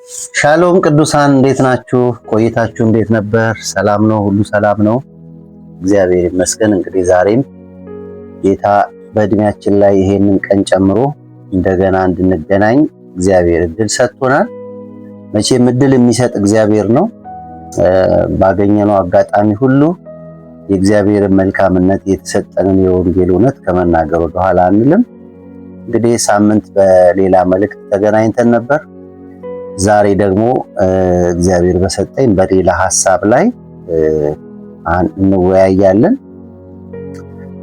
ሻሎም ቅዱሳን እንዴት ናችሁ? ቆይታችሁ እንዴት ነበር? ሰላም ነው? ሁሉ ሰላም ነው? እግዚአብሔር ይመስገን። እንግዲህ ዛሬም ጌታ በእድሜያችን ላይ ይሄንን ቀን ጨምሮ እንደገና እንድንገናኝ እግዚአብሔር እድል ሰጥቶናል። መቼም እድል የሚሰጥ እግዚአብሔር ነው። ባገኘነው አጋጣሚ ሁሉ የእግዚአብሔርን መልካምነት የተሰጠንን የወንጌል እውነት ከመናገር ወደ ኋላ አንልም። እንግዲህ ሳምንት በሌላ መልእክት ተገናኝተን ነበር። ዛሬ ደግሞ እግዚአብሔር በሰጠኝ በሌላ ሐሳብ ላይ እንወያያለን።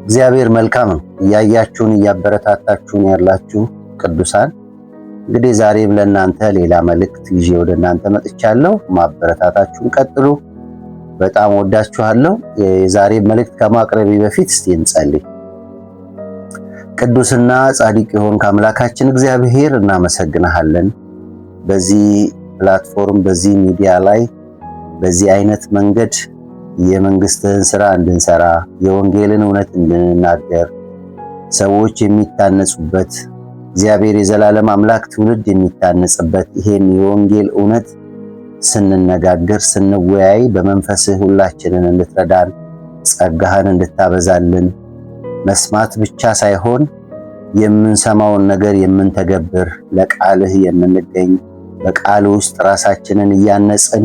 እግዚአብሔር መልካም ነው። እያያችሁን እያበረታታችሁን ያላችሁ ቅዱሳን እንግዲህ ዛሬም ለእናንተ ሌላ መልእክት ይዤ ወደ እናንተ መጥቻለሁ። ማበረታታችሁን ቀጥሉ። በጣም ወዳችኋለሁ። የዛሬ መልእክት ከማቅረቤ በፊት እስቲ እንጸልይ። ቅዱስና ጻድቅ የሆንክ አምላካችን እግዚአብሔር እናመሰግናለን። በዚህ ፕላትፎርም በዚህ ሚዲያ ላይ በዚህ አይነት መንገድ የመንግስትህን ስራ እንድንሰራ የወንጌልን እውነት እንድንናገር ሰዎች የሚታነጹበት እግዚአብሔር የዘላለም አምላክ ትውልድ የሚታነጽበት ይሄን የወንጌል እውነት ስንነጋገር ስንወያይ በመንፈስህ ሁላችንን እንድትረዳን ጸጋህን እንድታበዛልን መስማት ብቻ ሳይሆን የምንሰማውን ነገር የምንተገብር ለቃልህ የምንገኝ በቃል ውስጥ ራሳችንን እያነጽን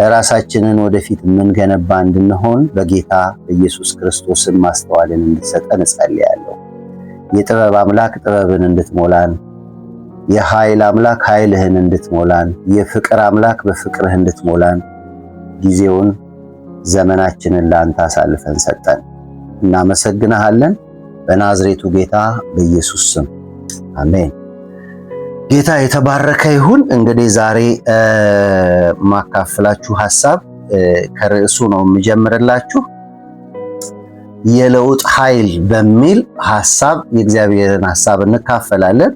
ራሳችንን ወደፊት የምንገነባ እንድንሆን በጌታ በኢየሱስ ክርስቶስ ማስተዋልን እንድትሰጠን እጸልያለሁ። የጥበብ አምላክ ጥበብን እንድትሞላን፣ የኃይል አምላክ ኃይልህን እንድትሞላን፣ የፍቅር አምላክ በፍቅርህ እንድትሞላን ጊዜውን ዘመናችንን ለአንተ አሳልፈን ሰጠን። እናመሰግንሃለን በናዝሬቱ ጌታ በኢየሱስ ስም አሜን። ጌታ የተባረከ ይሁን። እንግዲህ ዛሬ ማካፈላችሁ ሐሳብ ከርዕሱ ነው የምጀምርላችሁ። የለውጥ ኃይል በሚል ሐሳብ የእግዚአብሔርን ሐሳብ እንካፈላለን።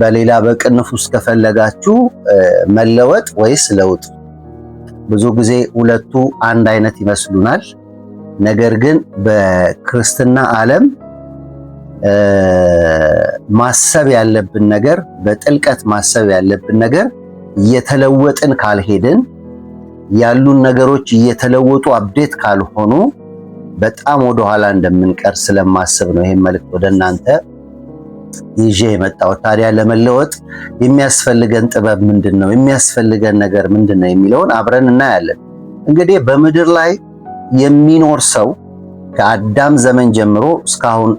በሌላ በቅንፍ ውስጥ ከፈለጋችሁ መለወጥ ወይስ ለውጥ፣ ብዙ ጊዜ ሁለቱ አንድ አይነት ይመስሉናል። ነገር ግን በክርስትና ዓለም ማሰብ ያለብን ነገር በጥልቀት ማሰብ ያለብን ነገር እየተለወጥን ካልሄድን ያሉን ነገሮች እየተለወጡ አፕዴት ካልሆኑ በጣም ወደ ኋላ እንደምንቀር ስለማስብ ነው ይሄን መልእክት ወደ እናንተ ይዤ የመጣሁት። ታዲያ ለመለወጥ የሚያስፈልገን ጥበብ ምንድነው? የሚያስፈልገን ነገር ምንድነው የሚለውን አብረን እናያለን። እንግዲህ በምድር ላይ የሚኖር ሰው ከአዳም ዘመን ጀምሮ እስካሁን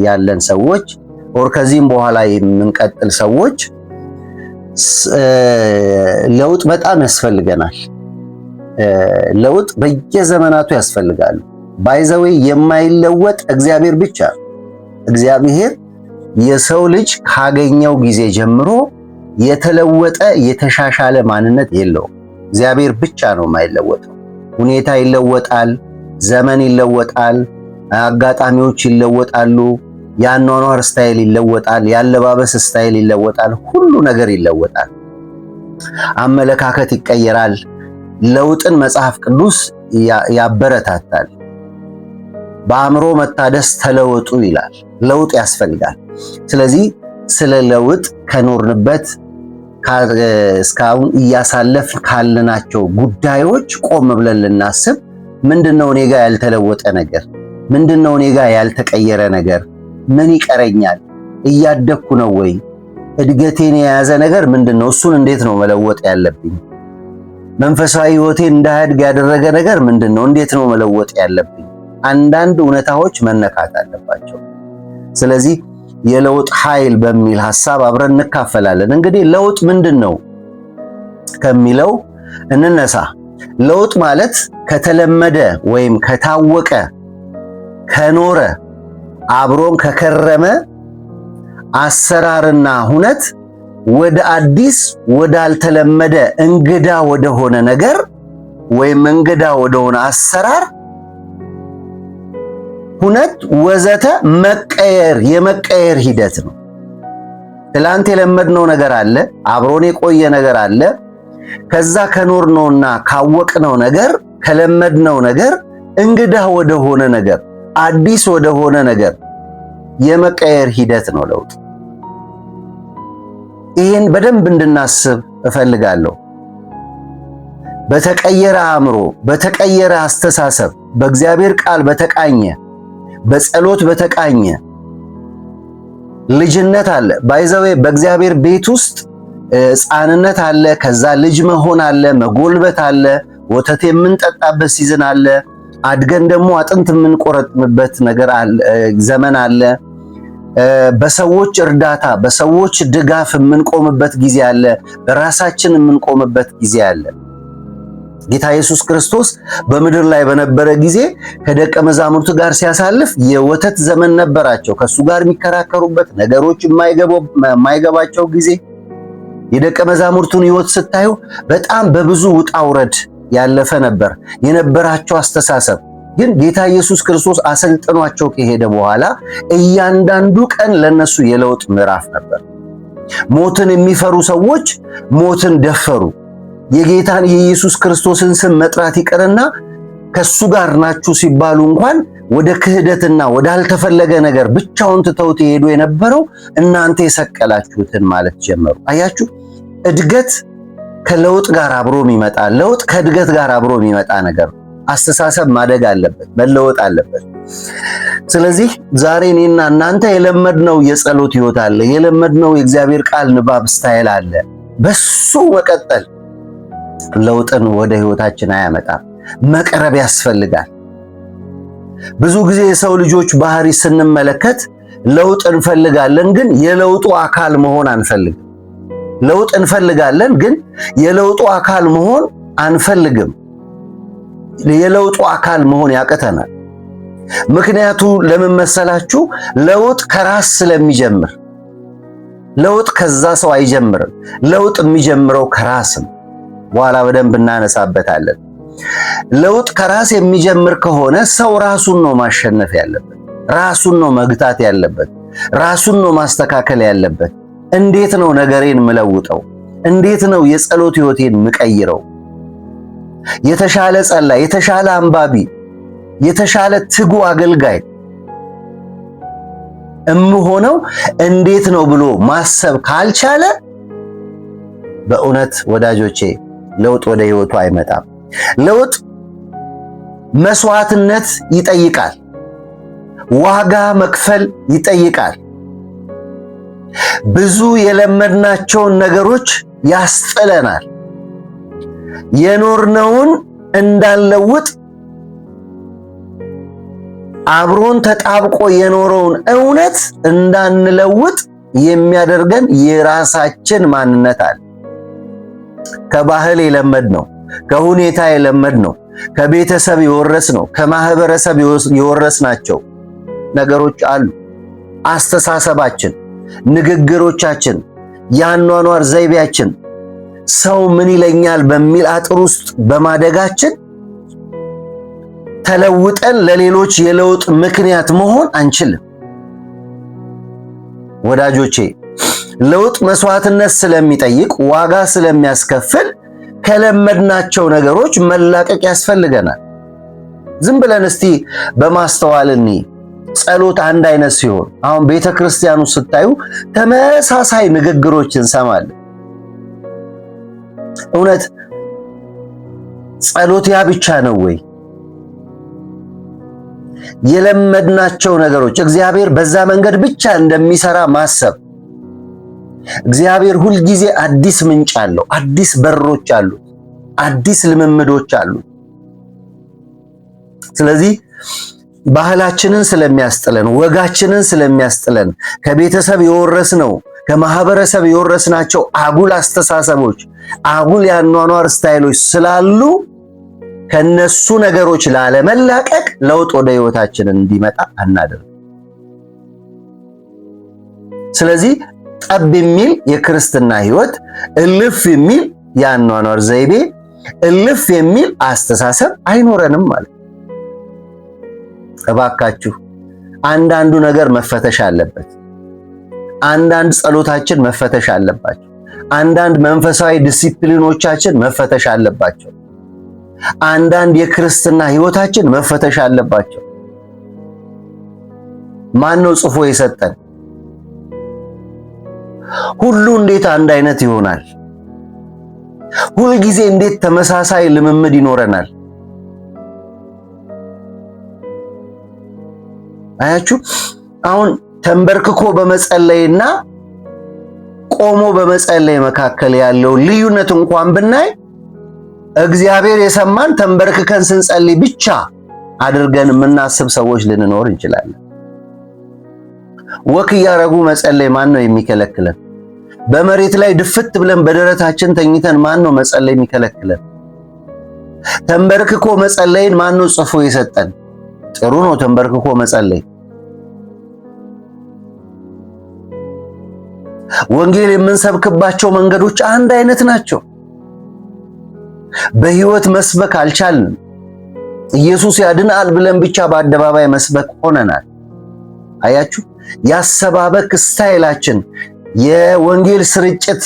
ያለን ሰዎች ወር ከዚህም በኋላ የምንቀጥል ሰዎች ለውጥ በጣም ያስፈልገናል። ለውጥ በየዘመናቱ ያስፈልጋሉ። ባይዘዌ የማይለወጥ እግዚአብሔር ብቻ። እግዚአብሔር የሰው ልጅ ካገኘው ጊዜ ጀምሮ የተለወጠ የተሻሻለ ማንነት የለውም። እግዚአብሔር ብቻ ነው የማይለወጠው። ሁኔታ ይለወጣል፣ ዘመን ይለወጣል፣ አጋጣሚዎች ይለወጣሉ፣ የአኗኗር ስታይል ይለወጣል፣ የአለባበስ ስታይል ይለወጣል፣ ሁሉ ነገር ይለወጣል። አመለካከት ይቀየራል። ለውጥን መጽሐፍ ቅዱስ ያበረታታል። በአእምሮ መታደስ ተለወጡ ይላል። ለውጥ ያስፈልጋል። ስለዚህ ስለ ለውጥ ከኖርንበት እስካሁን እያሳለፍን ካለናቸው ጉዳዮች ቆም ብለን ልናስብ፣ ምንድነው እኔ ጋር ያልተለወጠ ነገር? ምንድነው እኔ ጋር ያልተቀየረ ነገር? ምን ይቀረኛል? እያደግኩ ነው ወይ? እድገቴን የያዘ ነገር ምንድነው? እሱን እንዴት ነው መለወጥ ያለብኝ? መንፈሳዊ ሕይወቴን እንዳያድግ ያደረገ ነገር ምንድነው? እንዴት ነው መለወጥ ያለብኝ? አንዳንድ እውነታዎች መነካት አለባቸው። ስለዚህ የለውጥ ኃይል በሚል ሐሳብ አብረን እንካፈላለን። እንግዲህ ለውጥ ምንድነው ከሚለው እንነሳ። ለውጥ ማለት ከተለመደ ወይም ከታወቀ ከኖረ አብሮን ከከረመ አሰራርና ሁነት ወደ አዲስ ወዳልተለመደ እንግዳ ወደሆነ ነገር ወይም እንግዳ ወደሆነ አሰራር ሁነት ወዘተ መቀየር የመቀየር ሂደት ነው። ትላንት የለመድነው ነገር አለ፣ አብሮን የቆየ ነገር አለ። ከዛ ከኖርነውና ካወቅነው ነገር ከለመድነው ነገር እንግዳ ወደሆነ ነገር አዲስ ወደሆነ ነገር የመቀየር ሂደት ነው ለውጥ። ይህን በደንብ እንድናስብ እፈልጋለሁ። በተቀየረ አእምሮ፣ በተቀየረ አስተሳሰብ፣ በእግዚአብሔር ቃል በተቃኘ፣ በጸሎት በተቃኘ ልጅነት አለ። ባይዘዌ በእግዚአብሔር ቤት ውስጥ ሕፃንነት አለ፣ ከዛ ልጅ መሆን አለ፣ መጎልበት አለ፣ ወተት የምንጠጣበት ሲዝን አለ፣ አድገን ደግሞ አጥንት የምንቆረጥምበት ነገር አለ፣ ዘመን አለ። በሰዎች እርዳታ በሰዎች ድጋፍ የምንቆምበት ጊዜ አለ፣ በራሳችን የምንቆምበት ጊዜ አለ። ጌታ ኢየሱስ ክርስቶስ በምድር ላይ በነበረ ጊዜ ከደቀ መዛሙርቱ ጋር ሲያሳልፍ የወተት ዘመን ነበራቸው። ከሱ ጋር የሚከራከሩበት ነገሮች የማይገባቸው ጊዜ። የደቀ መዛሙርቱን ሕይወት ስታዩ በጣም በብዙ ውጣ ውረድ ያለፈ ነበር የነበራቸው አስተሳሰብ። ግን ጌታ ኢየሱስ ክርስቶስ አሰልጥኗቸው ከሄደ በኋላ እያንዳንዱ ቀን ለነሱ የለውጥ ምዕራፍ ነበር። ሞትን የሚፈሩ ሰዎች ሞትን ደፈሩ። የጌታን የኢየሱስ ክርስቶስን ስም መጥራት ይቀርና ከሱ ጋር ናችሁ ሲባሉ እንኳን ወደ ክህደትና ወደ አልተፈለገ ነገር ብቻውን ትተውት ይሄዱ የነበረው እናንተ የሰቀላችሁትን ማለት ጀመሩ። አያችሁ፣ እድገት ከለውጥ ጋር አብሮ የሚመጣ፣ ለውጥ ከእድገት ጋር አብሮ የሚመጣ ነገር። አስተሳሰብ ማደግ አለበት፣ መለወጥ አለበት። ስለዚህ ዛሬ እኔና እናንተ የለመድነው የጸሎት ሕይወት አለ፣ የለመድነው የእግዚአብሔር ቃል ንባብ ስታይል አለ። በሱ መቀጠል ለውጥን ወደ ሕይወታችን አያመጣም። መቅረብ ያስፈልጋል። ብዙ ጊዜ የሰው ልጆች ባህሪ ስንመለከት ለውጥ እንፈልጋለን፣ ግን የለውጡ አካል መሆን አንፈልግም። ለውጥ እንፈልጋለን፣ ግን የለውጡ አካል መሆን አንፈልግም። የለውጡ አካል መሆን ያቅተናል። ምክንያቱ ለምን መሰላችሁ? ለውጥ ከራስ ስለሚጀምር። ለውጥ ከዛ ሰው አይጀምርም። ለውጥ የሚጀምረው ከራስ ነው። በኋላ በደንብ እናነሳበታለን። ለውጥ ከራስ የሚጀምር ከሆነ ሰው ራሱን ነው ማሸነፍ ያለበት፣ ራሱን ነው መግታት ያለበት፣ ራሱን ነው ማስተካከል ያለበት። እንዴት ነው ነገሬን ምለውጠው? እንዴት ነው የጸሎት ሕይወቴን ምቀይረው? የተሻለ ጸላይ፣ የተሻለ አንባቢ፣ የተሻለ ትጉ አገልጋይ እምሆነው እንዴት ነው ብሎ ማሰብ ካልቻለ በእውነት ወዳጆቼ ለውጥ ወደ ሕይወቱ አይመጣም። ለውጥ መስዋዕትነት ይጠይቃል። ዋጋ መክፈል ይጠይቃል። ብዙ የለመድናቸውን ነገሮች ያስጥለናል። የኖርነውን እንዳንለውጥ፣ አብሮን ተጣብቆ የኖረውን እውነት እንዳንለውጥ የሚያደርገን የራሳችን ማንነት አለ። ከባህል የለመድነው፣ ከሁኔታ የለመድነው፣ ከቤተሰብ የወረስነው፣ ከማህበረሰብ የወረስናቸው ነገሮች አሉ። አስተሳሰባችን፣ ንግግሮቻችን፣ የአኗኗር ዘይቤያችን ሰው ምን ይለኛል በሚል አጥር ውስጥ በማደጋችን ተለውጠን ለሌሎች የለውጥ ምክንያት መሆን አንችልም። ወዳጆቼ ለውጥ መስዋዕትነት ስለሚጠይቅ፣ ዋጋ ስለሚያስከፍል ከለመድናቸው ነገሮች መላቀቅ ያስፈልገናል። ዝም ብለን እስቲ በማስተዋል ጸሎት አንድ አይነት ሲሆን አሁን ቤተክርስቲያኑ ስታዩ ተመሳሳይ ንግግሮች እንሰማለን። እውነት ጸሎት ያ ብቻ ነው ወይ? የለመድናቸው ነገሮች እግዚአብሔር በዛ መንገድ ብቻ እንደሚሰራ ማሰብ። እግዚአብሔር ሁልጊዜ አዲስ ምንጭ አለው፣ አዲስ በሮች አሉት፣ አዲስ ልምምዶች አሉት። ስለዚህ ባህላችንን ስለሚያስጥለን፣ ወጋችንን ስለሚያስጥለን፣ ከቤተሰብ የወረስነው ከማህበረሰብ የወረስናቸው አጉል አስተሳሰቦች፣ አጉል የአኗኗር ስታይሎች ስላሉ ከነሱ ነገሮች ላለመላቀቅ ለውጥ ወደ ሕይወታችን እንዲመጣ አናደርግ። ስለዚህ ጠብ የሚል የክርስትና ሕይወት፣ እልፍ የሚል የአኗኗር ዘይቤ፣ እልፍ የሚል አስተሳሰብ አይኖረንም ማለት። እባካችሁ አንዳንዱ ነገር መፈተሽ አለበት። አንዳንድ ጸሎታችን መፈተሽ አለባቸው። አንዳንድ መንፈሳዊ ዲሲፕሊኖቻችን መፈተሽ አለባቸው። አንዳንድ የክርስትና ሕይወታችን መፈተሽ አለባቸው። ማን ነው ጽፎ የሰጠን? ሁሉ እንዴት አንድ አይነት ይሆናል? ሁል ጊዜ እንዴት ተመሳሳይ ልምምድ ይኖረናል? አያችሁ፣ አሁን ተንበርክኮ በመጸለይና ቆሞ በመጸለይ መካከል ያለው ልዩነት እንኳን ብናይ እግዚአብሔር የሰማን ተንበርክከን ስንጸልይ ብቻ አድርገን የምናስብ ሰዎች ልንኖር እንችላለን። ወክ እያረጉ መጸለይ ማን ነው የሚከለክለን? በመሬት ላይ ድፍት ብለን በደረታችን ተኝተን ማን ነው መጸለይ የሚከለክለን? ተንበርክኮ መጸለይን ማን ነው ጽፎ የሰጠን? ጥሩ ነው ተንበርክኮ መጸለይ። ወንጌል የምንሰብክባቸው መንገዶች አንድ አይነት ናቸው። በህይወት መስበክ አልቻልንም። ኢየሱስ ያድናል ብለን ብቻ በአደባባይ መስበክ ሆነናል። አያችሁ፣ ያሰባበክ ስታይላችን፣ የወንጌል ስርጭት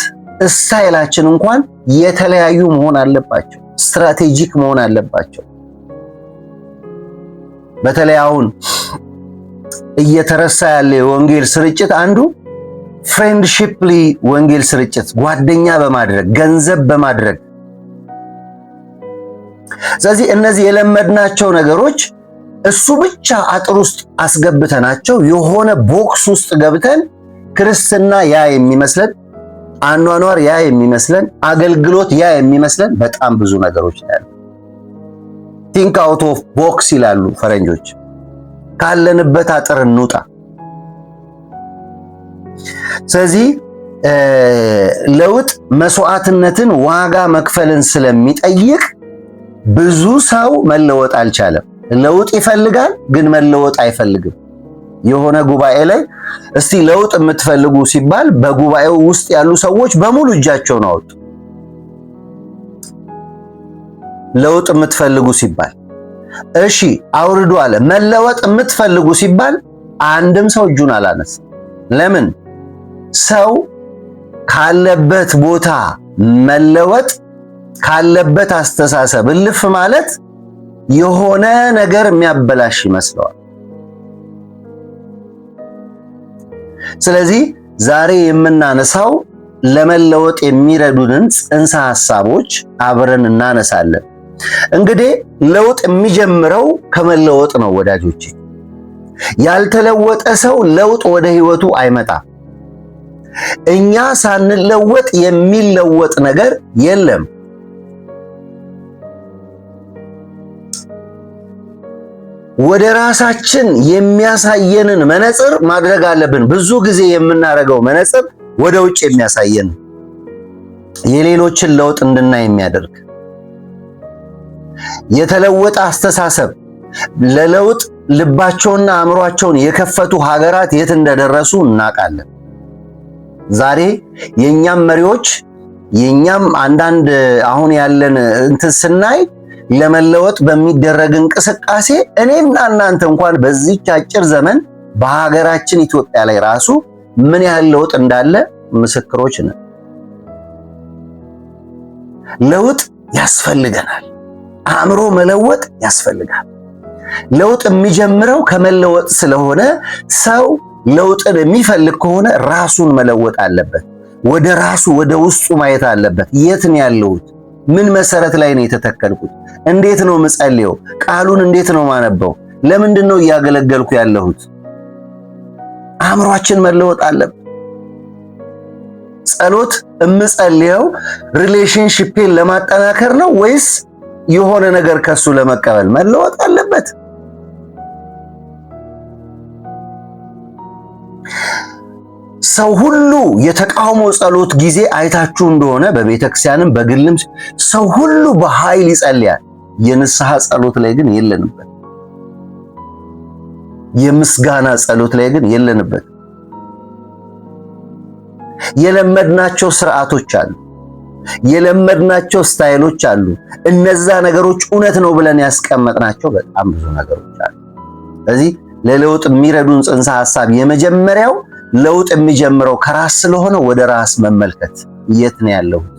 ስታይላችን እንኳን የተለያዩ መሆን አለባቸው። ስትራቴጂክ መሆን አለባቸው። በተለይ አሁን እየተረሳ ያለ የወንጌል ስርጭት አንዱ ፍሬንድሺፕሊ ወንጌል ስርጭት፣ ጓደኛ በማድረግ ገንዘብ በማድረግ። ስለዚህ እነዚህ የለመድናቸው ነገሮች እሱ ብቻ አጥር ውስጥ አስገብተናቸው የሆነ ቦክስ ውስጥ ገብተን ክርስትና ያ የሚመስለን፣ አኗኗር ያ የሚመስለን፣ አገልግሎት ያ የሚመስለን በጣም ብዙ ነገሮች ያሉ። ቲንክ አውት ኦፍ ቦክስ ይላሉ ፈረንጆች። ካለንበት አጥር እንውጣ። ስለዚህ ለውጥ መስዋዕትነትን፣ ዋጋ መክፈልን ስለሚጠይቅ ብዙ ሰው መለወጥ አልቻለም። ለውጥ ይፈልጋል ግን መለወጥ አይፈልግም። የሆነ ጉባኤ ላይ እስቲ ለውጥ የምትፈልጉ ሲባል በጉባኤው ውስጥ ያሉ ሰዎች በሙሉ እጃቸውን አወጡ። ለውጥ የምትፈልጉ ሲባል እሺ አውርዱ አለ። መለወጥ የምትፈልጉ ሲባል አንድም ሰው እጁን አላነሳ። ለምን? ሰው ካለበት ቦታ መለወጥ፣ ካለበት አስተሳሰብ እልፍ ማለት የሆነ ነገር የሚያበላሽ ይመስለዋል። ስለዚህ ዛሬ የምናነሳው ለመለወጥ የሚረዱንን ጽንሰ ሐሳቦች አብረን እናነሳለን። እንግዲህ ለውጥ የሚጀምረው ከመለወጥ ነው ወዳጆቼ። ያልተለወጠ ሰው ለውጥ ወደ ህይወቱ አይመጣም። እኛ ሳንለወጥ የሚለወጥ ነገር የለም። ወደ ራሳችን የሚያሳየንን መነጽር ማድረግ አለብን። ብዙ ጊዜ የምናደርገው መነጽር ወደ ውጭ የሚያሳየን የሌሎችን ለውጥ እንድናይ የሚያደርግ የተለወጠ አስተሳሰብ፣ ለለውጥ ልባቸውና አእምሯቸውን የከፈቱ ሀገራት የት እንደደረሱ እናውቃለን። ዛሬ የኛም መሪዎች የኛም አንዳንድ አሁን ያለን እንትን ስናይ ለመለወጥ በሚደረግ እንቅስቃሴ እኔና እናንተ እንኳን በዚህች አጭር ዘመን በሀገራችን ኢትዮጵያ ላይ ራሱ ምን ያህል ለውጥ እንዳለ ምስክሮች ነን። ለውጥ ያስፈልገናል። አእምሮ መለወጥ ያስፈልጋል። ለውጥ የሚጀምረው ከመለወጥ ስለሆነ ሰው ለውጥን የሚፈልግ ከሆነ ራሱን መለወጥ አለበት። ወደ ራሱ ወደ ውስጡ ማየት አለበት። የት ነው ያለሁት? ምን መሰረት ላይ ነው የተተከልኩት? እንዴት ነው ምጸልየው? ቃሉን እንዴት ነው ማነበው? ለምንድን ነው እያገለገልኩ ያለሁት? አእምሯችን መለወጥ አለበት። ጸሎት እምጸልየው ሪሌሽንሺፕን ለማጠናከር ነው ወይስ የሆነ ነገር ከሱ ለመቀበል? መለወጥ አለበት። ሰው ሁሉ የተቃውሞ ጸሎት ጊዜ አይታችሁ እንደሆነ በቤተክርስቲያንም በግልም ሰው ሁሉ በኃይል ይጸልያል። የንስሐ ጸሎት ላይ ግን የለንበት። የምስጋና ጸሎት ላይ ግን የለንበት። የለመድናቸው ስርዓቶች አሉ፣ የለመድናቸው ስታይሎች አሉ። እነዛ ነገሮች እውነት ነው ብለን ያስቀመጥናቸው በጣም ብዙ ነገሮች አሉ። ስለዚህ ለለውጥ የሚረዱን ጽንሰ ሐሳብ የመጀመሪያው ለውጥ የሚጀምረው ከራስ ስለሆነ ወደ ራስ መመልከት። የት ነው ያለሁት?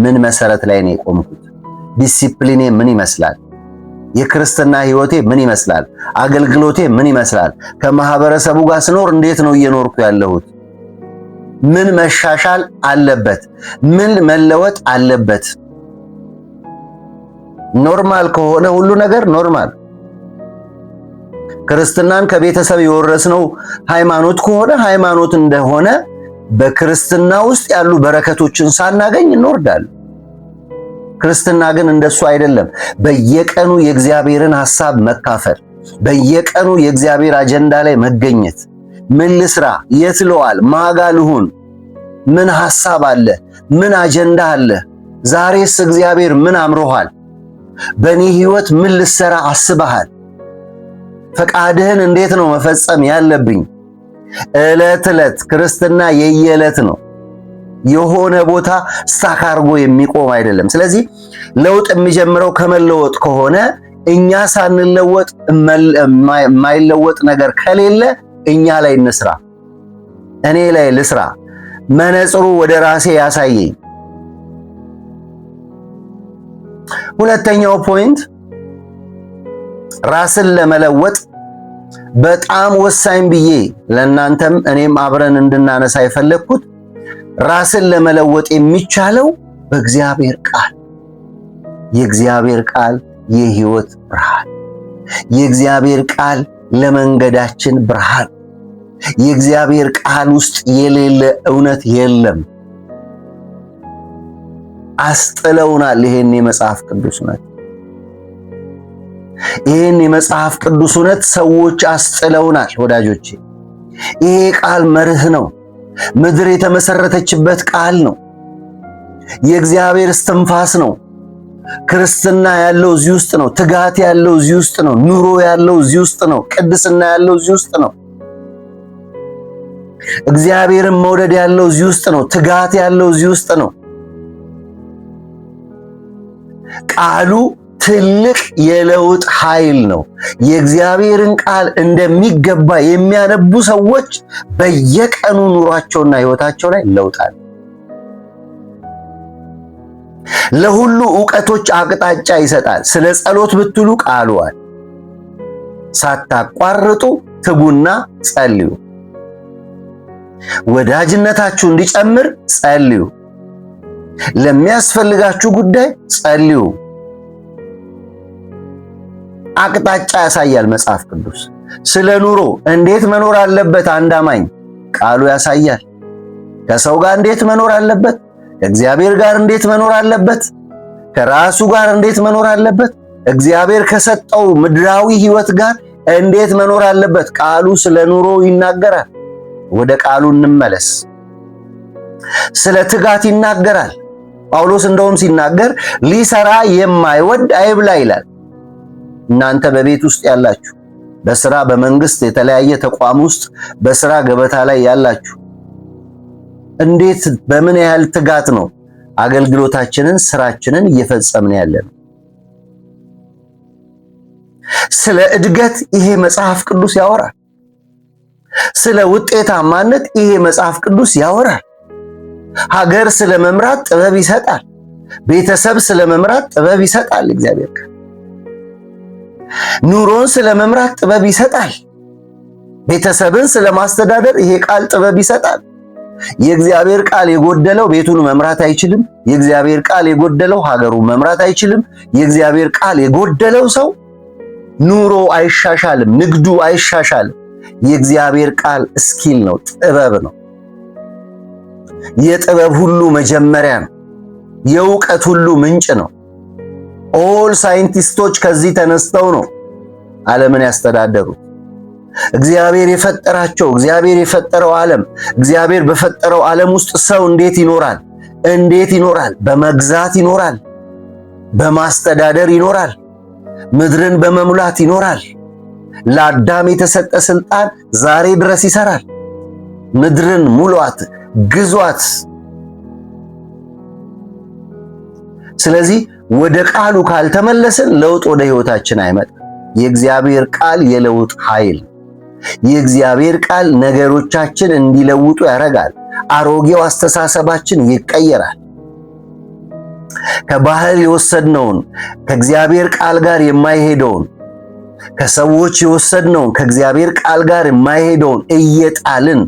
ምን መሰረት ላይ ነው የቆምኩት? ዲሲፕሊኔ ምን ይመስላል? የክርስትና ህይወቴ ምን ይመስላል? አገልግሎቴ ምን ይመስላል? ከማህበረሰቡ ጋር ስኖር እንዴት ነው እየኖርኩ ያለሁት? ምን መሻሻል አለበት? ምን መለወጥ አለበት? ኖርማል ከሆነ ሁሉ ነገር ኖርማል፣ ክርስትናን ከቤተሰብ የወረስነው ሃይማኖት ከሆነ ሃይማኖት እንደሆነ በክርስትና ውስጥ ያሉ በረከቶችን ሳናገኝ እንወርዳለን። ክርስትና ግን እንደሱ አይደለም። በየቀኑ የእግዚአብሔርን ሐሳብ መካፈል፣ በየቀኑ የእግዚአብሔር አጀንዳ ላይ መገኘት። ምን ልስራ? የት ልዋል? ማጋ ልሁን? ምን ሐሳብ አለ? ምን አጀንዳ አለ? ዛሬስ እግዚአብሔር ምን አምሮሃል? በእኔ ሕይወት ምን ልሰራ አስበሃል? ፈቃድህን እንዴት ነው መፈጸም ያለብኝ? ዕለት ዕለት ክርስትና የየዕለት ነው። የሆነ ቦታ ስታክ አድርጎ የሚቆም አይደለም። ስለዚህ ለውጥ የሚጀምረው ከመለወጥ ከሆነ እኛ ሳንለወጥ የማይለወጥ ነገር ከሌለ እኛ ላይ እንስራ፣ እኔ ላይ ልስራ። መነጽሩ ወደ ራሴ ያሳየኝ። ሁለተኛው ፖይንት ራስን ለመለወጥ በጣም ወሳኝ ብዬ ለእናንተም እኔም አብረን እንድናነሳ የፈለግኩት ራስን ለመለወጥ የሚቻለው በእግዚአብሔር ቃል። የእግዚአብሔር ቃል የሕይወት ብርሃን፣ የእግዚአብሔር ቃል ለመንገዳችን ብርሃን። የእግዚአብሔር ቃል ውስጥ የሌለ እውነት የለም። አስጥለውናል። ይሄን የመጽሐፍ ቅዱስ እውነት ይሄን የመጽሐፍ ቅዱስ እውነት ሰዎች አስጥለውናል። ወዳጆቼ ይሄ ቃል መርህ ነው። ምድር የተመሰረተችበት ቃል ነው። የእግዚአብሔር እስትንፋስ ነው። ክርስትና ያለው እዚህ ውስጥ ነው። ትጋት ያለው እዚህ ውስጥ ነው። ኑሮ ያለው እዚህ ውስጥ ነው። ቅድስና ያለው እዚህ ውስጥ ነው። እግዚአብሔርን መውደድ ያለው እዚህ ውስጥ ነው። ትጋት ያለው እዚህ ውስጥ ነው። ቃሉ ትልቅ የለውጥ ኃይል ነው። የእግዚአብሔርን ቃል እንደሚገባ የሚያነቡ ሰዎች በየቀኑ ኑሯቸውና ሕይወታቸው ላይ ለውጥ አለ። ለሁሉ ዕውቀቶች አቅጣጫ ይሰጣል። ስለ ጸሎት ብትሉ ቃሉ አለ። ሳታቋርጡ ትጉና ጸልዩ። ወዳጅነታችሁ እንዲጨምር ጸልዩ። ለሚያስፈልጋችሁ ጉዳይ ጸልዩ። አቅጣጫ ያሳያል መጽሐፍ ቅዱስ። ስለ ኑሮ እንዴት መኖር አለበት አንድ አማኝ ቃሉ ያሳያል። ከሰው ጋር እንዴት መኖር አለበት፣ ከእግዚአብሔር ጋር እንዴት መኖር አለበት፣ ከራሱ ጋር እንዴት መኖር አለበት፣ እግዚአብሔር ከሰጠው ምድራዊ ሕይወት ጋር እንዴት መኖር አለበት ቃሉ ስለ ኑሮ ይናገራል። ወደ ቃሉ እንመለስ። ስለ ትጋት ይናገራል። ጳውሎስ እንደውም ሲናገር ሊሰራ የማይወድ አይብላ ይላል። እናንተ በቤት ውስጥ ያላችሁ፣ በስራ በመንግስት የተለያየ ተቋም ውስጥ በስራ ገበታ ላይ ያላችሁ እንዴት በምን ያህል ትጋት ነው አገልግሎታችንን ስራችንን እየፈጸምን ያለን? ስለ እድገት ይሄ መጽሐፍ ቅዱስ ያወራል። ስለ ውጤታማነት ይሄ መጽሐፍ ቅዱስ ያወራል። ሀገር ስለ መምራት ጥበብ ይሰጣል። ቤተሰብ ስለ መምራት ጥበብ ይሰጣል። እግዚአብሔር ቃል ኑሮን ስለ መምራት ጥበብ ይሰጣል። ቤተሰብን ስለ ማስተዳደር ይሄ ቃል ጥበብ ይሰጣል። የእግዚአብሔር ቃል የጎደለው ቤቱን መምራት አይችልም። የእግዚአብሔር ቃል የጎደለው ሀገሩን መምራት አይችልም። የእግዚአብሔር ቃል የጎደለው ሰው ኑሮ አይሻሻልም፣ ንግዱ አይሻሻልም። የእግዚአብሔር ቃል ስኪል ነው፣ ጥበብ ነው። የጥበብ ሁሉ መጀመሪያ ነው። የእውቀት ሁሉ ምንጭ ነው። ኦል ሳይንቲስቶች ከዚህ ተነስተው ነው ዓለምን ያስተዳደሩት። እግዚአብሔር የፈጠራቸው፣ እግዚአብሔር የፈጠረው ዓለም፣ እግዚአብሔር በፈጠረው ዓለም ውስጥ ሰው እንዴት ይኖራል? እንዴት ይኖራል? በመግዛት ይኖራል፣ በማስተዳደር ይኖራል፣ ምድርን በመሙላት ይኖራል። ለአዳም የተሰጠ ስልጣን ዛሬ ድረስ ይሰራል። ምድርን ሙሏት፣ ግዟት። ስለዚህ ወደ ቃሉ ካልተመለስን ለውጥ ወደ ሕይወታችን አይመጣም። የእግዚአብሔር ቃል የለውጥ ኃይል፣ የእግዚአብሔር ቃል ነገሮቻችን እንዲለውጡ ያደርጋል። አሮጌው አስተሳሰባችን ይቀየራል። ከባህል የወሰድነውን ከእግዚአብሔር ቃል ጋር የማይሄደውን፣ ከሰዎች የወሰድነውን ከእግዚአብሔር ቃል ጋር የማይሄደውን እየጣልን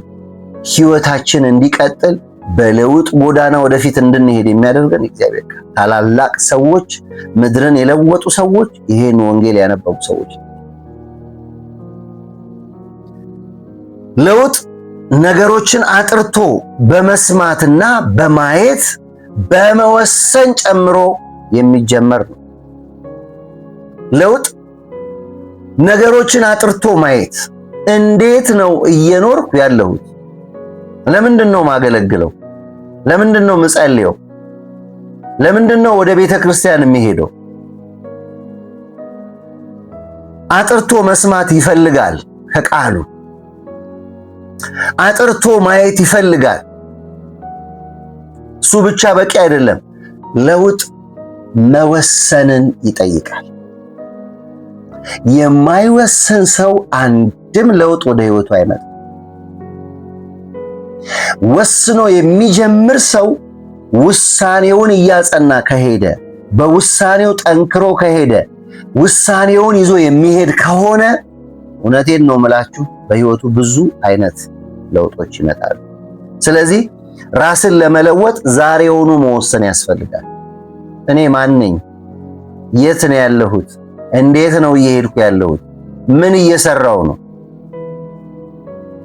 ህይወታችን እንዲቀጥል በለውጥ ጎዳና ወደፊት እንድንሄድ የሚያደርገን እግዚአብሔር ቃል። ታላላቅ ሰዎች፣ ምድርን የለወጡ ሰዎች ይሄን ወንጌል ያነበቡ ሰዎች። ለውጥ ነገሮችን አጥርቶ በመስማትና በማየት በመወሰን ጨምሮ የሚጀመር ነው። ለውጥ ነገሮችን አጥርቶ ማየት። እንዴት ነው እየኖርኩ ያለሁት? ለምንድን ነው ማገለግለው? ለምንድን ነው ምጸልየው? ለምንድን ነው ወደ ቤተ ክርስቲያን የሚሄደው? አጥርቶ መስማት ይፈልጋል ከቃሉ። አጥርቶ ማየት ይፈልጋል። እሱ ብቻ በቂ አይደለም። ለውጥ መወሰንን ይጠይቃል። የማይወሰን ሰው አንድም ለውጥ ወደ ህይወቱ አይመጣም። ወስኖ የሚጀምር ሰው ውሳኔውን እያጸና ከሄደ፣ በውሳኔው ጠንክሮ ከሄደ፣ ውሳኔውን ይዞ የሚሄድ ከሆነ እውነቴን ነው የምላችሁ በህይወቱ ብዙ አይነት ለውጦች ይመጣሉ። ስለዚህ ራስን ለመለወጥ ዛሬውኑ መወሰን ያስፈልጋል። እኔ ማን ነኝ? የት ነው ያለሁት? እንዴት ነው እየሄድኩ ያለሁት? ምን እየሰራው ነው?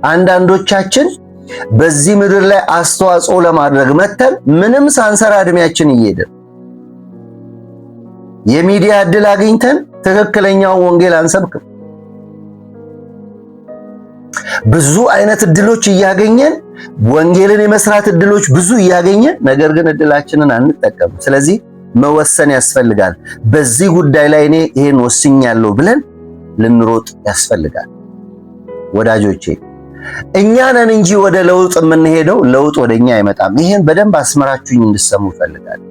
አንዳንዶቻችን በዚህ ምድር ላይ አስተዋጽኦ ለማድረግ መተን ምንም ሳንሰራ እድሜያችን እየሄደ፣ የሚዲያ እድል አግኝተን ትክክለኛውን ወንጌል አንሰብክም። ብዙ አይነት እድሎች እያገኘን ወንጌልን የመስራት እድሎች ብዙ እያገኘን፣ ነገር ግን እድላችንን አንጠቀም። ስለዚህ መወሰን ያስፈልጋል። በዚህ ጉዳይ ላይ እኔ ይሄን ወስኛለሁ ብለን ልንሮጥ ያስፈልጋል። ወዳጆቼ እኛ ነን እንጂ ወደ ለውጥ የምንሄደው፣ ለውጥ ወደኛ አይመጣም። ይሄን በደንብ አስመራችሁኝ እንድሰሙ ፈልጋለሁ።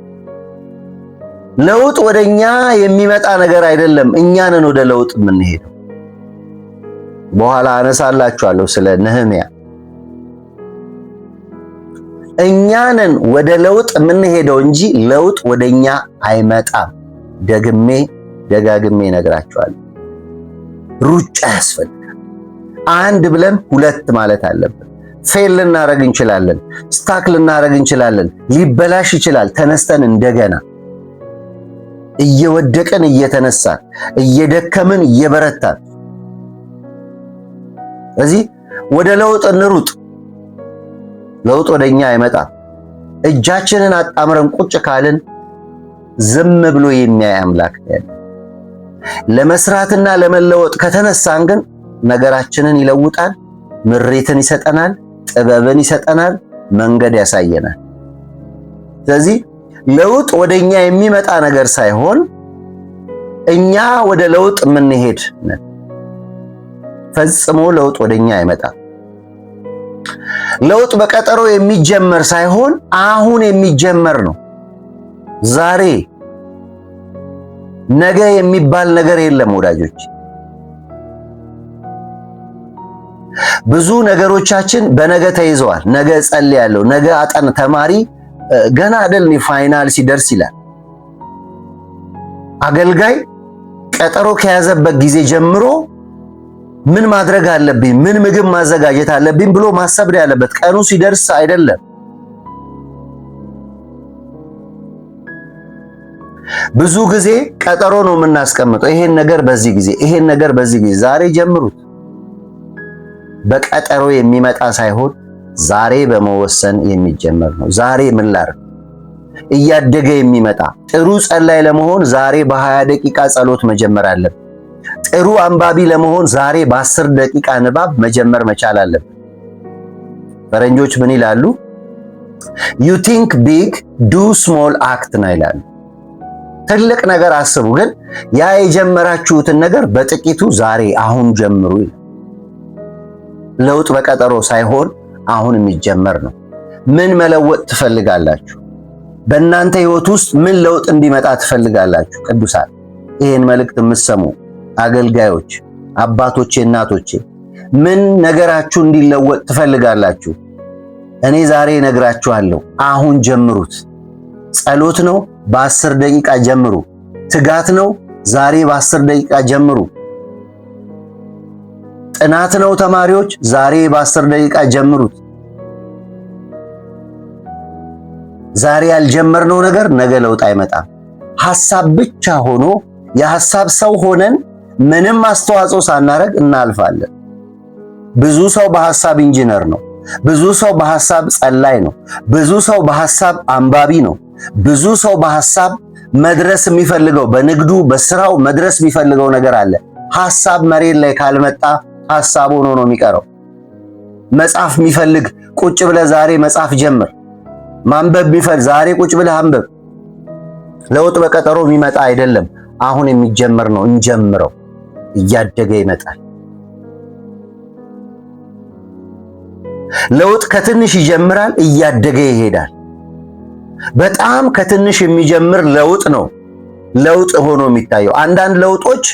ለውጥ ወደኛ የሚመጣ ነገር አይደለም። እኛ ነን ወደ ለውጥ የምንሄደው። በኋላ አነሳላችኋለሁ ስለ ነህምያ። እኛ ነን ወደ ለውጥ የምንሄደው እንጂ ለውጥ ወደኛ አይመጣም። ደግሜ ደጋግሜ እነግራችኋለሁ። ሩጫ ያስፈልጋል። አንድ ብለን ሁለት ማለት አለብን። ፌል ልናረግ እንችላለን፣ ስታክ ልናረግ እንችላለን፣ ሊበላሽ ይችላል። ተነስተን እንደገና እየወደቅን እየተነሳን፣ እየደከምን እየበረታን፣ እዚህ ወደ ለውጥ እንሩጥ። ለውጥ ወደኛ አይመጣም። እጃችንን አጣምረን ቁጭ ካልን ዝም ብሎ የሚያይ አምላክ ነው። ለመስራትና ለመለወጥ ከተነሳን ግን ነገራችንን ይለውጣል፣ ምሬትን ይሰጠናል፣ ጥበብን ይሰጠናል፣ መንገድ ያሳየናል። ስለዚህ ለውጥ ወደኛ የሚመጣ ነገር ሳይሆን እኛ ወደ ለውጥ የምንሄድ ነን። ፈጽሞ ለውጥ ወደኛ አይመጣም። ለውጥ በቀጠሮ የሚጀመር ሳይሆን አሁን የሚጀመር ነው። ዛሬ ነገ የሚባል ነገር የለም ወዳጆች። ብዙ ነገሮቻችን በነገ ተይዘዋል። ነገ ጸልያለሁ፣ ነገ አጠን ተማሪ ገና አይደል ፋይናል ሲደርስ ይላል። አገልጋይ ቀጠሮ ከያዘበት ጊዜ ጀምሮ ምን ማድረግ አለብኝ፣ ምን ምግብ ማዘጋጀት አለብኝ ብሎ ማሰብ ያለበት ቀኑ ሲደርስ አይደለም። ብዙ ጊዜ ቀጠሮ ነው የምናስቀምጠው። ይሄን ነገር በዚህ ጊዜ፣ ይሄን ነገር በዚህ ጊዜ። ዛሬ ጀምሩት። በቀጠሮ የሚመጣ ሳይሆን ዛሬ በመወሰን የሚጀመር ነው። ዛሬ ምን ላድርግ? እያደገ የሚመጣ ጥሩ ጸላይ ለመሆን ዛሬ በ20 ደቂቃ ጸሎት መጀመር አለብን። ጥሩ አንባቢ ለመሆን ዛሬ በ10 ደቂቃ ንባብ መጀመር መቻል አለብን። ፈረንጆች ምን ይላሉ? you think big do small act ነው ይላሉ። ትልቅ ነገር አስቡ፣ ግን ያ የጀመራችሁትን ነገር በጥቂቱ ዛሬ አሁን ጀምሩ ይላል። ለውጥ በቀጠሮ ሳይሆን አሁን የሚጀመር ነው። ምን መለወጥ ትፈልጋላችሁ? በእናንተ ህይወት ውስጥ ምን ለውጥ እንዲመጣ ትፈልጋላችሁ? ቅዱሳን፣ ይህን መልእክት የምትሰሙ አገልጋዮች፣ አባቶቼ፣ እናቶቼ ምን ነገራችሁ እንዲለወጥ ትፈልጋላችሁ? እኔ ዛሬ እነግራችኋለሁ። አሁን ጀምሩት። ጸሎት ነው፣ በ10 ደቂቃ ጀምሩ። ትጋት ነው፣ ዛሬ በ10 ደቂቃ ጀምሩ። ጥናት ነው ተማሪዎች፣ ዛሬ በ10 ደቂቃ ጀምሩት። ዛሬ ያልጀመርነው ነገር ነገ ለውጥ አይመጣም። ሐሳብ ብቻ ሆኖ የሐሳብ ሰው ሆነን ምንም አስተዋጽኦ ሳናረግ እናልፋለን። ብዙ ሰው በሐሳብ ኢንጂነር ነው። ብዙ ሰው በሐሳብ ጸላይ ነው። ብዙ ሰው በሐሳብ አንባቢ ነው። ብዙ ሰው በሐሳብ መድረስ የሚፈልገው በንግዱ በስራው መድረስ የሚፈልገው ነገር አለ። ሐሳብ መሬት ላይ ካልመጣ ሐሳብ ሆኖ ነው የሚቀረው። መጻፍ የሚፈልግ ቁጭ ብለህ ዛሬ መጻፍ ጀምር። ማንበብ የሚፈልግ ዛሬ ቁጭ ብለህ አንብብ። ለውጥ በቀጠሮ የሚመጣ አይደለም፣ አሁን የሚጀምር ነው። እንጀምረው፣ እያደገ ይመጣል። ለውጥ ከትንሽ ይጀምራል፣ እያደገ ይሄዳል። በጣም ከትንሽ የሚጀምር ለውጥ ነው ለውጥ ሆኖ የሚታየው። አንዳንድ ለውጦች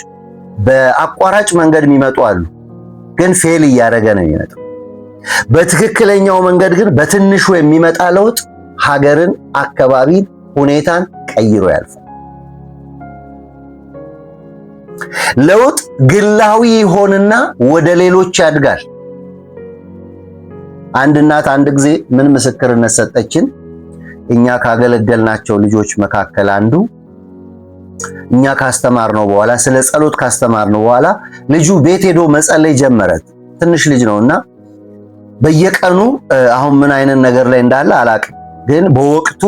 በአቋራጭ መንገድ የሚመጡ አሉ፣ ግን ፌል እያደረገ ነው የሚመጣው። በትክክለኛው መንገድ ግን በትንሹ የሚመጣ ለውጥ ሀገርን፣ አካባቢን፣ ሁኔታን ቀይሮ ያልፋል። ለውጥ ግላዊ ይሆንና ወደ ሌሎች ያድጋል። አንድ እናት አንድ ጊዜ ምን ምስክርነት ሰጠችን? እኛ ካገለገልናቸው ልጆች መካከል አንዱ እኛ ካስተማርነው በኋላ ስለ ጸሎት ካስተማርነው በኋላ ልጁ ቤት ሄዶ መጸለይ ጀመረ። ትንሽ ልጅ ነውና በየቀኑ አሁን ምን አይነት ነገር ላይ እንዳለ አላቅም፣ ግን በወቅቱ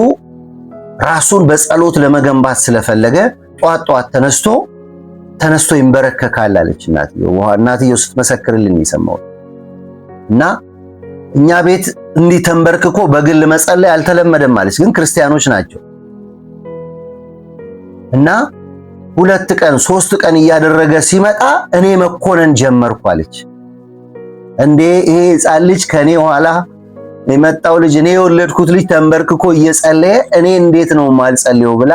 ራሱን በጸሎት ለመገንባት ስለፈለገ ጧት ተነስቶ ይንበረከካል አለች እናትየው ስትመሰክርልን የሰማው። እና እኛ ቤት እንዲህ ተንበርክኮ በግል መጸለይ አልተለመደም አለች፣ ግን ክርስቲያኖች ናቸው። እና 2 ቀን 3 ቀን እያደረገ ሲመጣ እኔ መኮነን ጀመርኩ አለች። እንዴ ይሄ ሕፃን ልጅ ከኔ ኋላ የመጣው ልጅ እኔ የወለድኩት ልጅ ተንበርክኮ እየጸለየ እኔ እንዴት ነው ማልጸልየው ብላ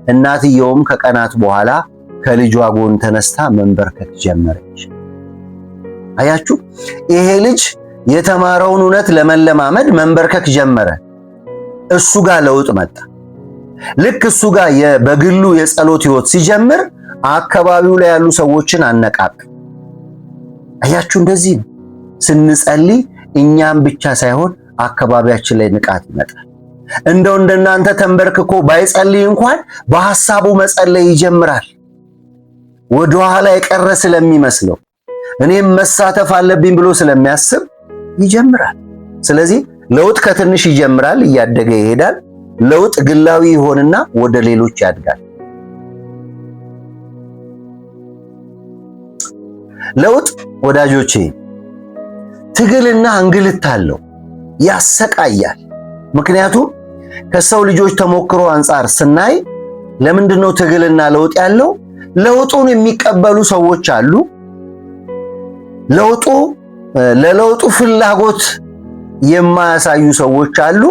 እናትየውም ከቀናት በኋላ ከልጇ ጎን ተነስታ መንበርከክ ጀመረች። አያችሁ፣ ይሄ ልጅ የተማረውን እውነት ለመለማመድ መንበርከክ ጀመረ። እሱ ጋር ለውጥ መጣ። ልክ እሱ ጋር በግሉ የጸሎት ህይወት ሲጀምር አካባቢው ላይ ያሉ ሰዎችን አነቃቅ። አያችሁ፣ እንደዚህ ነው ስንጸልይ እኛም ብቻ ሳይሆን አካባቢያችን ላይ ንቃት ይመጣል። እንደው እንደናንተ ተንበርክኮ ባይጸልይ እንኳን በሐሳቡ መጸለይ ይጀምራል። ወደ ኋላ የቀረ ስለሚመስለው እኔም መሳተፍ አለብኝ ብሎ ስለሚያስብ ይጀምራል። ስለዚህ ለውጥ ከትንሽ ይጀምራል፣ እያደገ ይሄዳል። ለውጥ ግላዊ ይሆንና ወደ ሌሎች ያድጋል። ለውጥ ወዳጆቼ ትግልና እንግልት አለው፣ ያሰቃያል። ምክንያቱም ከሰው ልጆች ተሞክሮ አንጻር ስናይ ለምንድነው ትግልና ለውጥ ያለው? ለውጡን የሚቀበሉ ሰዎች አሉ። ለለውጡ ፍላጎት የማያሳዩ ሰዎች አሉ።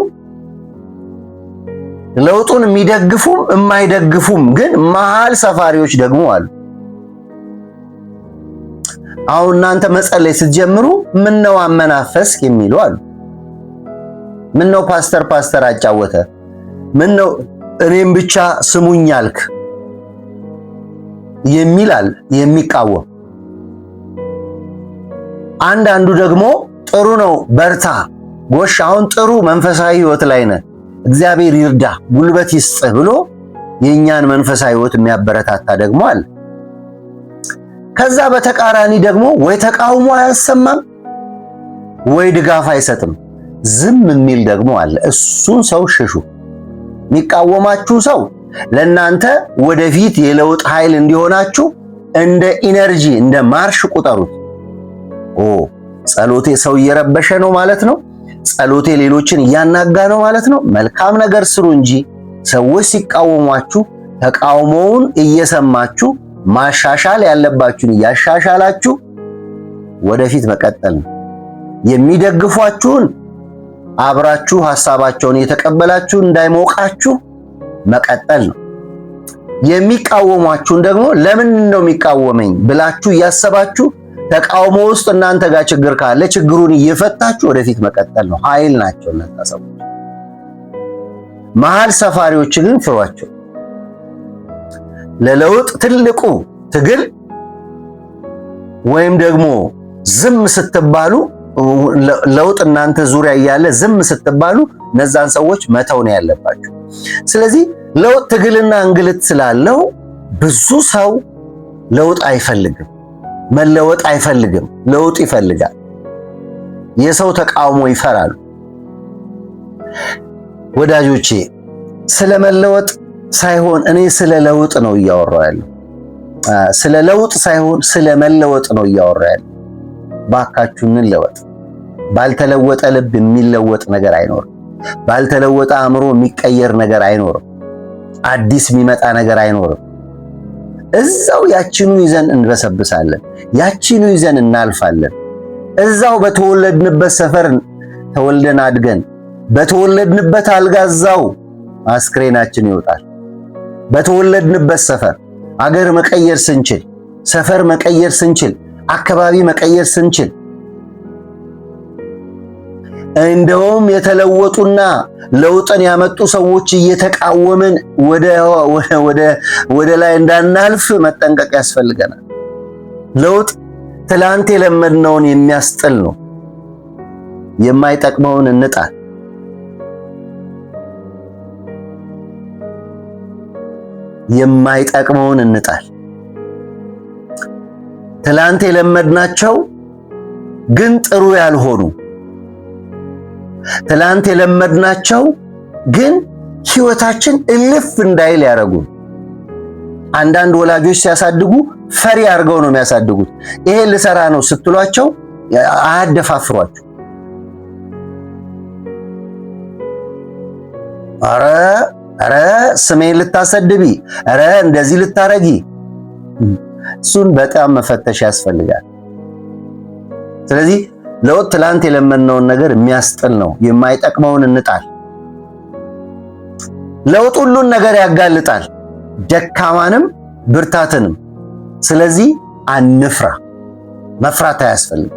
ለውጡን የሚደግፉም የማይደግፉም ግን መሃል ሰፋሪዎች ደግሞ አሉ። አሁን እናንተ መጸለይ ስትጀምሩ ምነው አመናፈስክ የሚሉ አሉ። ምነው ፓስተር አጫወተ፣ ምነው እኔም ብቻ ስሙኝ አልክ የሚል አለ፣ የሚቃወም። አንዳንዱ ደግሞ ጥሩ ነው በርታ፣ ጎሽ አሁን ጥሩ መንፈሳዊ ህይወት ላይ ነህ፣ እግዚአብሔር ይርዳ፣ ጉልበት ይስጥህ ብሎ የኛን መንፈሳዊ ህይወት የሚያበረታታ ደግሞ አለ። ከዛ በተቃራኒ ደግሞ ወይ ተቃውሞ አያሰማም ወይ ድጋፍ አይሰጥም፣ ዝም የሚል ደግሞ አለ። እሱን ሰው ሽሹ። የሚቃወማችሁ ሰው ለናንተ ወደፊት የለውጥ ኃይል እንዲሆናችሁ እንደ ኢነርጂ እንደ ማርሽ ቁጠሩት። ጸሎቴ ሰው እየረበሸ ነው ማለት ነው፣ ጸሎቴ ሌሎችን እያናጋ ነው ማለት ነው። መልካም ነገር ስሩ እንጂ ሰዎች ሲቃወሟችሁ ተቃውሞውን እየሰማችሁ ማሻሻል ያለባችሁን እያሻሻላችሁ ወደፊት መቀጠል ነው። የሚደግፏችሁን አብራችሁ ሐሳባቸውን እየተቀበላችሁ እንዳይሞቃችሁ መቀጠል ነው። የሚቃወሟችሁን ደግሞ ለምን ነው የሚቃወመኝ ብላችሁ እያሰባችሁ ተቃውሞ ውስጥ እናንተ ጋር ችግር ካለ ችግሩን እየፈታችሁ ወደፊት መቀጠል ነው። ኃይል ናቸው እናንተ ሰዎች። መሃል ሰፋሪዎች ግን ፍሯቸው። ለለውጥ ትልቁ ትግል ወይም ደግሞ ዝም ስትባሉ፣ ለውጥ እናንተ ዙሪያ እያለ ዝም ስትባሉ እነዛን ሰዎች መተው ነው ያለባችሁ። ስለዚህ ለውጥ ትግልና እንግልት ስላለው ብዙ ሰው ለውጥ አይፈልግም፣ መለወጥ አይፈልግም። ለውጥ ይፈልጋል። የሰው ተቃውሞ ይፈራሉ። ወዳጆቼ ስለ መለወጥ ሳይሆን እኔ ስለ ለውጥ ነው እያወራሁ ያለው። ስለ ለውጥ ሳይሆን ስለ መለወጥ ነው እያወራሁ ያለው። ባካችሁ እንለወጥ። ባልተለወጠ ልብ የሚለወጥ ነገር አይኖርም። ባልተለወጠ አእምሮ የሚቀየር ነገር አይኖርም። አዲስ የሚመጣ ነገር አይኖርም። እዛው ያችኑ ይዘን እንበሰብሳለን። ያችኑ ይዘን እናልፋለን። እዛው በተወለድንበት ሰፈር ተወልደን አድገን በተወለድንበት አልጋ እዛው አስክሬናችን ይወጣል። በተወለድንበት ሰፈር አገር መቀየር ስንችል፣ ሰፈር መቀየር ስንችል፣ አካባቢ መቀየር ስንችል እንደውም የተለወጡና ለውጥን ያመጡ ሰዎች እየተቃወምን ወደ ላይ እንዳናልፍ መጠንቀቅ ያስፈልገናል። ለውጥ ትላንት የለመድነውን የሚያስጥል ነው። የማይጠቅመውን እንጣል። የማይጠቅመውን እንጣል። ትላንት የለመድናቸው ግን ጥሩ ያልሆኑ፣ ትላንት የለመድናቸው ግን ህይወታችን እልፍ እንዳይል ያደረጉን። አንዳንድ ወላጆች ሲያሳድጉ ፈሪ አድርገው ነው የሚያሳድጉት። ይሄ ልሰራ ነው ስትሏቸው አያደፋፍሯችሁ። አረ ስሜን ልታሰድቢ፣ አረ እንደዚህ ልታረጊ፣ እሱን በጣም መፈተሽ ያስፈልጋል። ስለዚህ ለውጥ ትላንት የለመድነውን ነገር የሚያስጥል ነው። የማይጠቅመውን እንጣል። ለውጥ ሁሉን ነገር ያጋልጣል፣ ደካማንም ብርታትንም። ስለዚህ አንፍራ። መፍራት አያስፈልግም።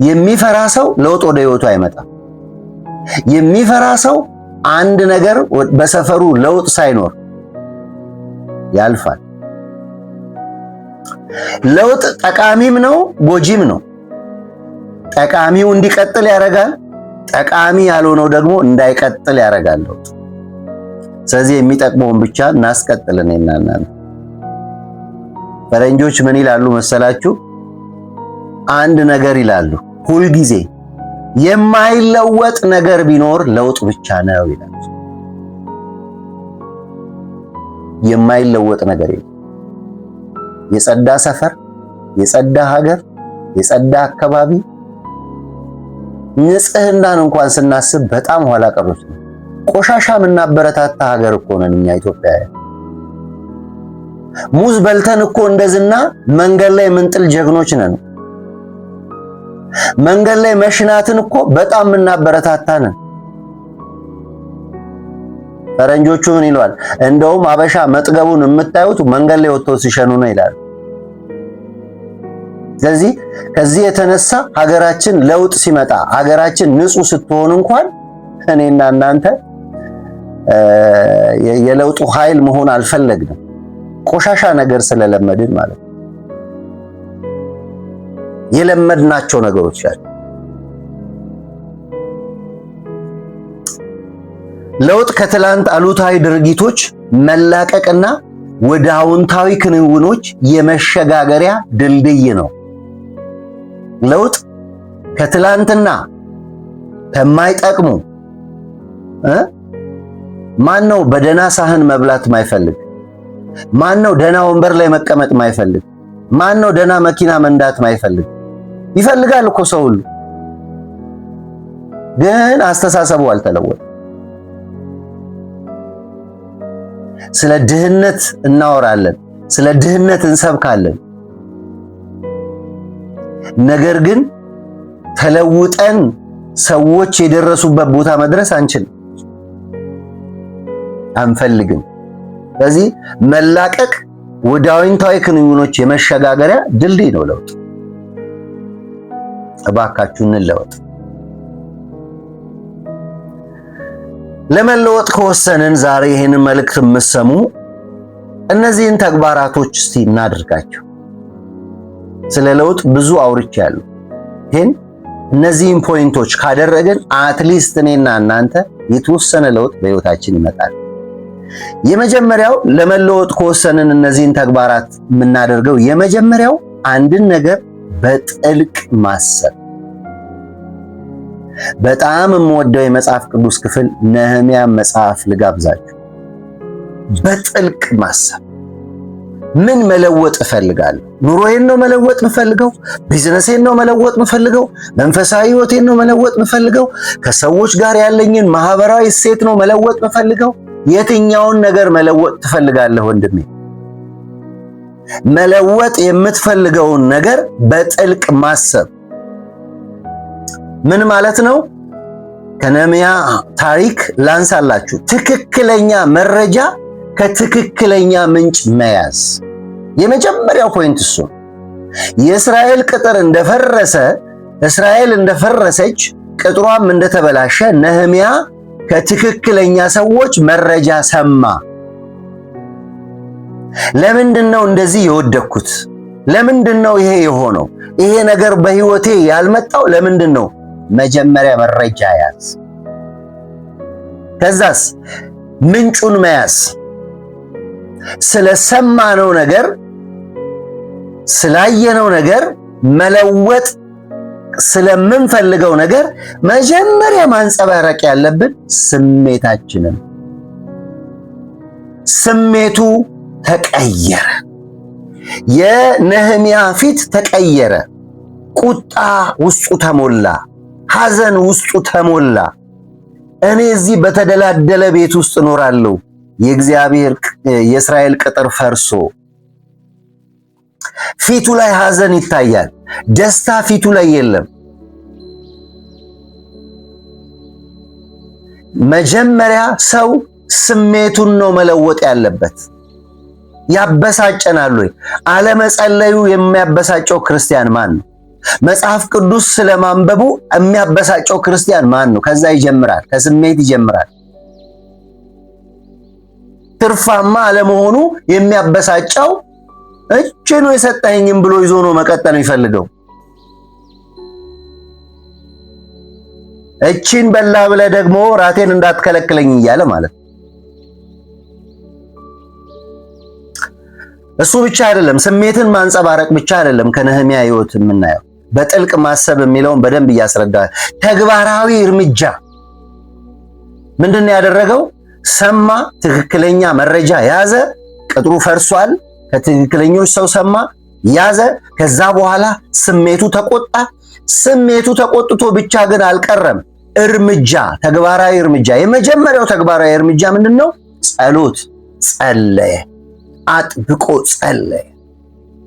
የሚፈራ ሰው ለውጥ ወደ ህይወቱ አይመጣም። የሚፈራ ሰው አንድ ነገር በሰፈሩ ለውጥ ሳይኖር ያልፋል። ለውጥ ጠቃሚም ነው ጎጂም ነው። ጠቃሚው እንዲቀጥል ያደርጋል፣ ጠቃሚ ያልሆነው ደግሞ እንዳይቀጥል ያደርጋል ለውጥ። ስለዚህ የሚጠቅመውን ብቻ እናስቀጥል። እኔና እናንተ ፈረንጆች ምን ይላሉ መሰላችሁ? አንድ ነገር ይላሉ ሁልጊዜ፣ የማይለወጥ ነገር ቢኖር ለውጥ ብቻ ነው ይላሉ። የማይለወጥ ነገር የለም። የጸዳ ሰፈር፣ የጸዳ ሀገር፣ የጸዳ አካባቢ፣ ንጽህናን እንኳን ስናስብ በጣም ኋላ ቀሮች ነው። ቆሻሻ የምናበረታታ ሀገር እኮ ነን እኛ ኢትዮጵያውያን። ሙዝ በልተን እኮ እንደዝና መንገድ ላይ ምንጥል ጀግኖች ነን። መንገድ ላይ መሽናትን እኮ በጣም የምናበረታታ ነን። ፈረንጆቹ ምን ይሏል? እንደውም አበሻ መጥገቡን የምታዩት መንገድ ላይ ወጥተው ሲሸኑ ነው ይላሉ። ስለዚህ ከዚህ የተነሳ ሀገራችን ለውጥ ሲመጣ፣ ሀገራችን ንጹህ ስትሆን እንኳን እኔና እናንተ የለውጡ ኃይል መሆን አልፈለግንም። ቆሻሻ ነገር ስለለመድን ማለት ነው። የለመድናቸው ነገሮች ያሉ ለውጥ ከትላንት አሉታዊ ድርጊቶች መላቀቅና ወደ አዎንታዊ ክንውኖች የመሸጋገሪያ ድልድይ ነው። ለውጥ ከትላንትና ከማይጠቅሙ ማን ነው በደና ሳህን መብላት ማይፈልግ? ማን ነው ደና ወንበር ላይ መቀመጥ ማይፈልግ? ማን ነው ደና መኪና መንዳት ማይፈልግ? ይፈልጋል እኮ ሰው ሁሉ። ግን አስተሳሰቡ አልተለወጠም። ስለ ድህነት እናወራለን፣ ስለ ድህነት እንሰብካለን። ነገር ግን ተለውጠን ሰዎች የደረሱበት ቦታ መድረስ አንችልም፣ አንፈልግም። ስለዚህ መላቀቅ ወደ አዎንታዊ ክንውኖች የመሸጋገሪያ ድልድይ ነው ለውጥ። እባካችሁ እንለወጥ። ለመለወጥ ከወሰንን ዛሬ ይህንን መልእክት የምትሰሙ እነዚህን ተግባራቶች እስቲ እናድርጋቸው። ስለ ለውጥ ብዙ አውርቻለሁ፣ ግን እነዚህን ፖይንቶች ካደረግን አትሊስት እኔና እናንተ የተወሰነ ለውጥ በህይወታችን ይመጣል። የመጀመሪያው ለመለወጥ ከወሰንን እነዚህን ተግባራት የምናደርገው የመጀመሪያው አንድን ነገር በጥልቅ ማሰብ። በጣም የምወደው የመጽሐፍ ቅዱስ ክፍል ነህምያ መጽሐፍ ልጋብዛችሁ። በጥልቅ ማሰብ። ምን መለወጥ እፈልጋለሁ? ኑሮዬን ነው መለወጥ የምፈልገው? ቢዝነሴን ነው መለወጥ የምፈልገው? መንፈሳዊ ህይወቴን ነው መለወጥ የምፈልገው? ከሰዎች ጋር ያለኝን ማህበራዊ እሴት ነው መለወጥ የምፈልገው? የትኛውን ነገር መለወጥ ትፈልጋለህ ወንድሜ? መለወጥ የምትፈልገውን ነገር በጥልቅ ማሰብ ምን ማለት ነው? ከነህምያ ታሪክ ላንሳላችሁ። ትክክለኛ መረጃ ከትክክለኛ ምንጭ መያዝ የመጀመሪያው ፖይንት እሱ። የእስራኤል ቅጥር እንደፈረሰ፣ እስራኤል እንደፈረሰች፣ ቅጥሯም እንደተበላሸ ነህምያ ከትክክለኛ ሰዎች መረጃ ሰማ። ለምንድነው እንደዚህ የወደኩት? ለምንድነው ይሄ የሆነው? ይሄ ነገር በህይወቴ ያልመጣው ለምንድነው? መጀመሪያ መረጃ ያዝ። ከዛስ ምንጩን መያዝ። ስለሰማነው ነገር፣ ስላየነው ነገር፣ መለወጥ ስለምንፈልገው ነገር መጀመሪያ ማንጸባረቅ ያለብን ስሜታችንን። ስሜቱ ተቀየረ። የነህምያ ፊት ተቀየረ። ቁጣ ውስጡ ተሞላ። ሐዘን ውስጡ ተሞላ። እኔ እዚህ በተደላደለ ቤት ውስጥ እኖራለሁ፣ የእስራኤል ቅጥር ፈርሶ። ፊቱ ላይ ሐዘን ይታያል። ደስታ ፊቱ ላይ የለም። መጀመሪያ ሰው ስሜቱን ነው መለወጥ ያለበት። ያበሳጨናል ወይ? አለመጸለዩ የሚያበሳጨው ክርስቲያን ማን ነው? መጽሐፍ ቅዱስ ስለማንበቡ የሚያበሳጨው ክርስቲያን ማን ነው? ከዛ ይጀምራል። ከስሜት ይጀምራል። ትርፋማ አለመሆኑ የሚያበሳጨው እቺን የሰጠኸኝም ብሎ ይዞ ነው መቀጠል የሚፈልገው። እቺን በላ ብለህ ደግሞ ራቴን እንዳትከለክለኝ እያለ ማለት ነው። እሱ ብቻ አይደለም፣ ስሜትን ማንጸባረቅ ብቻ አይደለም። ከነህምያ ህይወት የምናየው በጥልቅ ማሰብ የሚለውን በደንብ እያስረዳል። ተግባራዊ እርምጃ ምንድነው ያደረገው? ሰማ፣ ትክክለኛ መረጃ ያዘ። ቅጥሩ ፈርሷል። ከትክክለኞች ሰው ሰማ፣ ያዘ። ከዛ በኋላ ስሜቱ ተቆጣ። ስሜቱ ተቆጥቶ ብቻ ግን አልቀረም። እርምጃ፣ ተግባራዊ እርምጃ። የመጀመሪያው ተግባራዊ እርምጃ ምንድነው? ጸሎት። ጸለየ፣ አጥብቆ ጸለየ።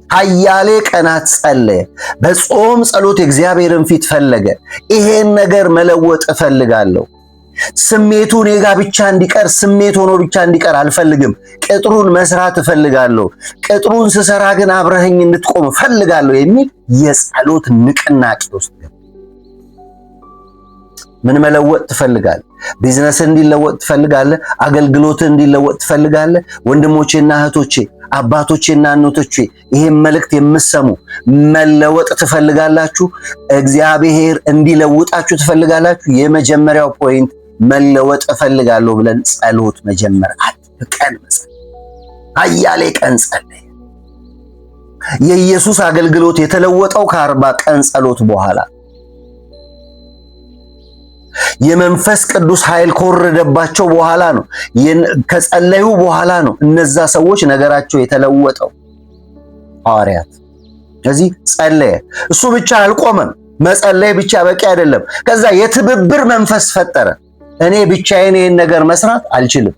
ኃያሌ ቀናት ጸለየ። በጾም ጸሎት የእግዚአብሔርን ፊት ፈለገ። ይሄን ነገር መለወጥ እፈልጋለሁ። ስሜቱ እኔ ጋ ብቻ እንዲቀር፣ ስሜት ሆኖ ብቻ እንዲቀር አልፈልግም። ቅጥሩን መስራት እፈልጋለሁ። ቅጥሩን ስሰራ ግን አብረኸኝ እንድትቆም እፈልጋለሁ የሚል የጸሎት ንቅናቄ ውስጥ ገባ። ምን መለወጥ ትፈልጋለህ? ቢዝነስ እንዲለወጥ ትፈልጋለህ? አገልግሎት እንዲለወጥ ትፈልጋለህ? ወንድሞቼና እህቶቼ፣ አባቶቼና እናቶቼ ይሄን መልእክት የምትሰሙ መለወጥ ትፈልጋላችሁ? እግዚአብሔር እንዲለውጣችሁ ትፈልጋላችሁ? የመጀመሪያው ፖይንት መለወጥ እፈልጋለሁ ብለን ጸሎት መጀመር። አጥብቀን መጸለይ። ኃያሌ ቀን ጸለየ። የኢየሱስ አገልግሎት የተለወጠው ከ40 ቀን ጸሎት በኋላ የመንፈስ ቅዱስ ኃይል ከወረደባቸው በኋላ ነው። ከጸለዩ በኋላ ነው እነዛ ሰዎች ነገራቸው የተለወጠው ሐዋርያት። ስለዚህ ጸለየ። እሱ ብቻ አልቆመም። መጸለይ ብቻ በቂ አይደለም። ከዛ የትብብር መንፈስ ፈጠረ። እኔ ብቻዬን ይሄን ነገር መስራት አልችልም።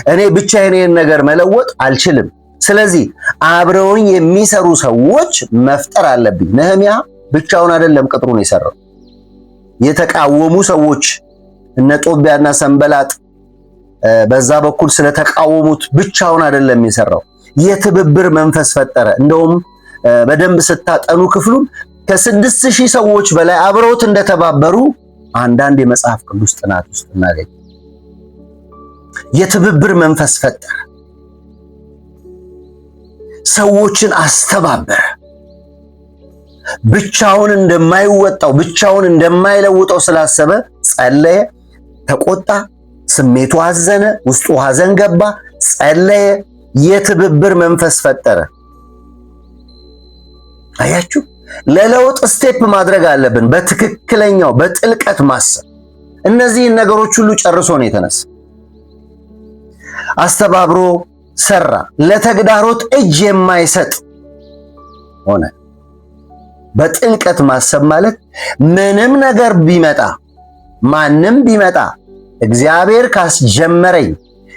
እኔ ብቻዬን ይሄን ነገር መለወጥ አልችልም። ስለዚህ አብረውኝ የሚሰሩ ሰዎች መፍጠር አለብኝ። ነህምያ ብቻውን አይደለም ቅጥሩን የሰራው። የተቃወሙ ሰዎች እነ ጦቢያና ሰንበላጥ በዛ በኩል ስለተቃወሙት ብቻውን አይደለም የሰራው። የትብብር መንፈስ ፈጠረ። እንደውም በደንብ ስታጠኑ ክፍሉን ከ6000 ሰዎች በላይ አብረውት እንደተባበሩ አንዳንድ የመጽሐፍ ቅዱስ ጥናት ውስጥ እናገኝ። የትብብር መንፈስ ፈጠረ። ሰዎችን አስተባበረ። ብቻውን እንደማይወጣው ብቻውን እንደማይለውጠው ስላሰበ ጸለየ፣ ተቆጣ፣ ስሜቱ አዘነ፣ ውስጡ ሐዘን ገባ፣ ጸለየ፣ የትብብር መንፈስ ፈጠረ። አያችሁ፣ ለለውጥ ስቴፕ ማድረግ አለብን። በትክክለኛው በጥልቀት ማሰብ። እነዚህን ነገሮች ሁሉ ጨርሶ ነው የተነሳ። አስተባብሮ ሰራ። ለተግዳሮት እጅ የማይሰጥ ሆነ። በጥልቀት ማሰብ ማለት ምንም ነገር ቢመጣ ማንም ቢመጣ እግዚአብሔር ካስጀመረኝ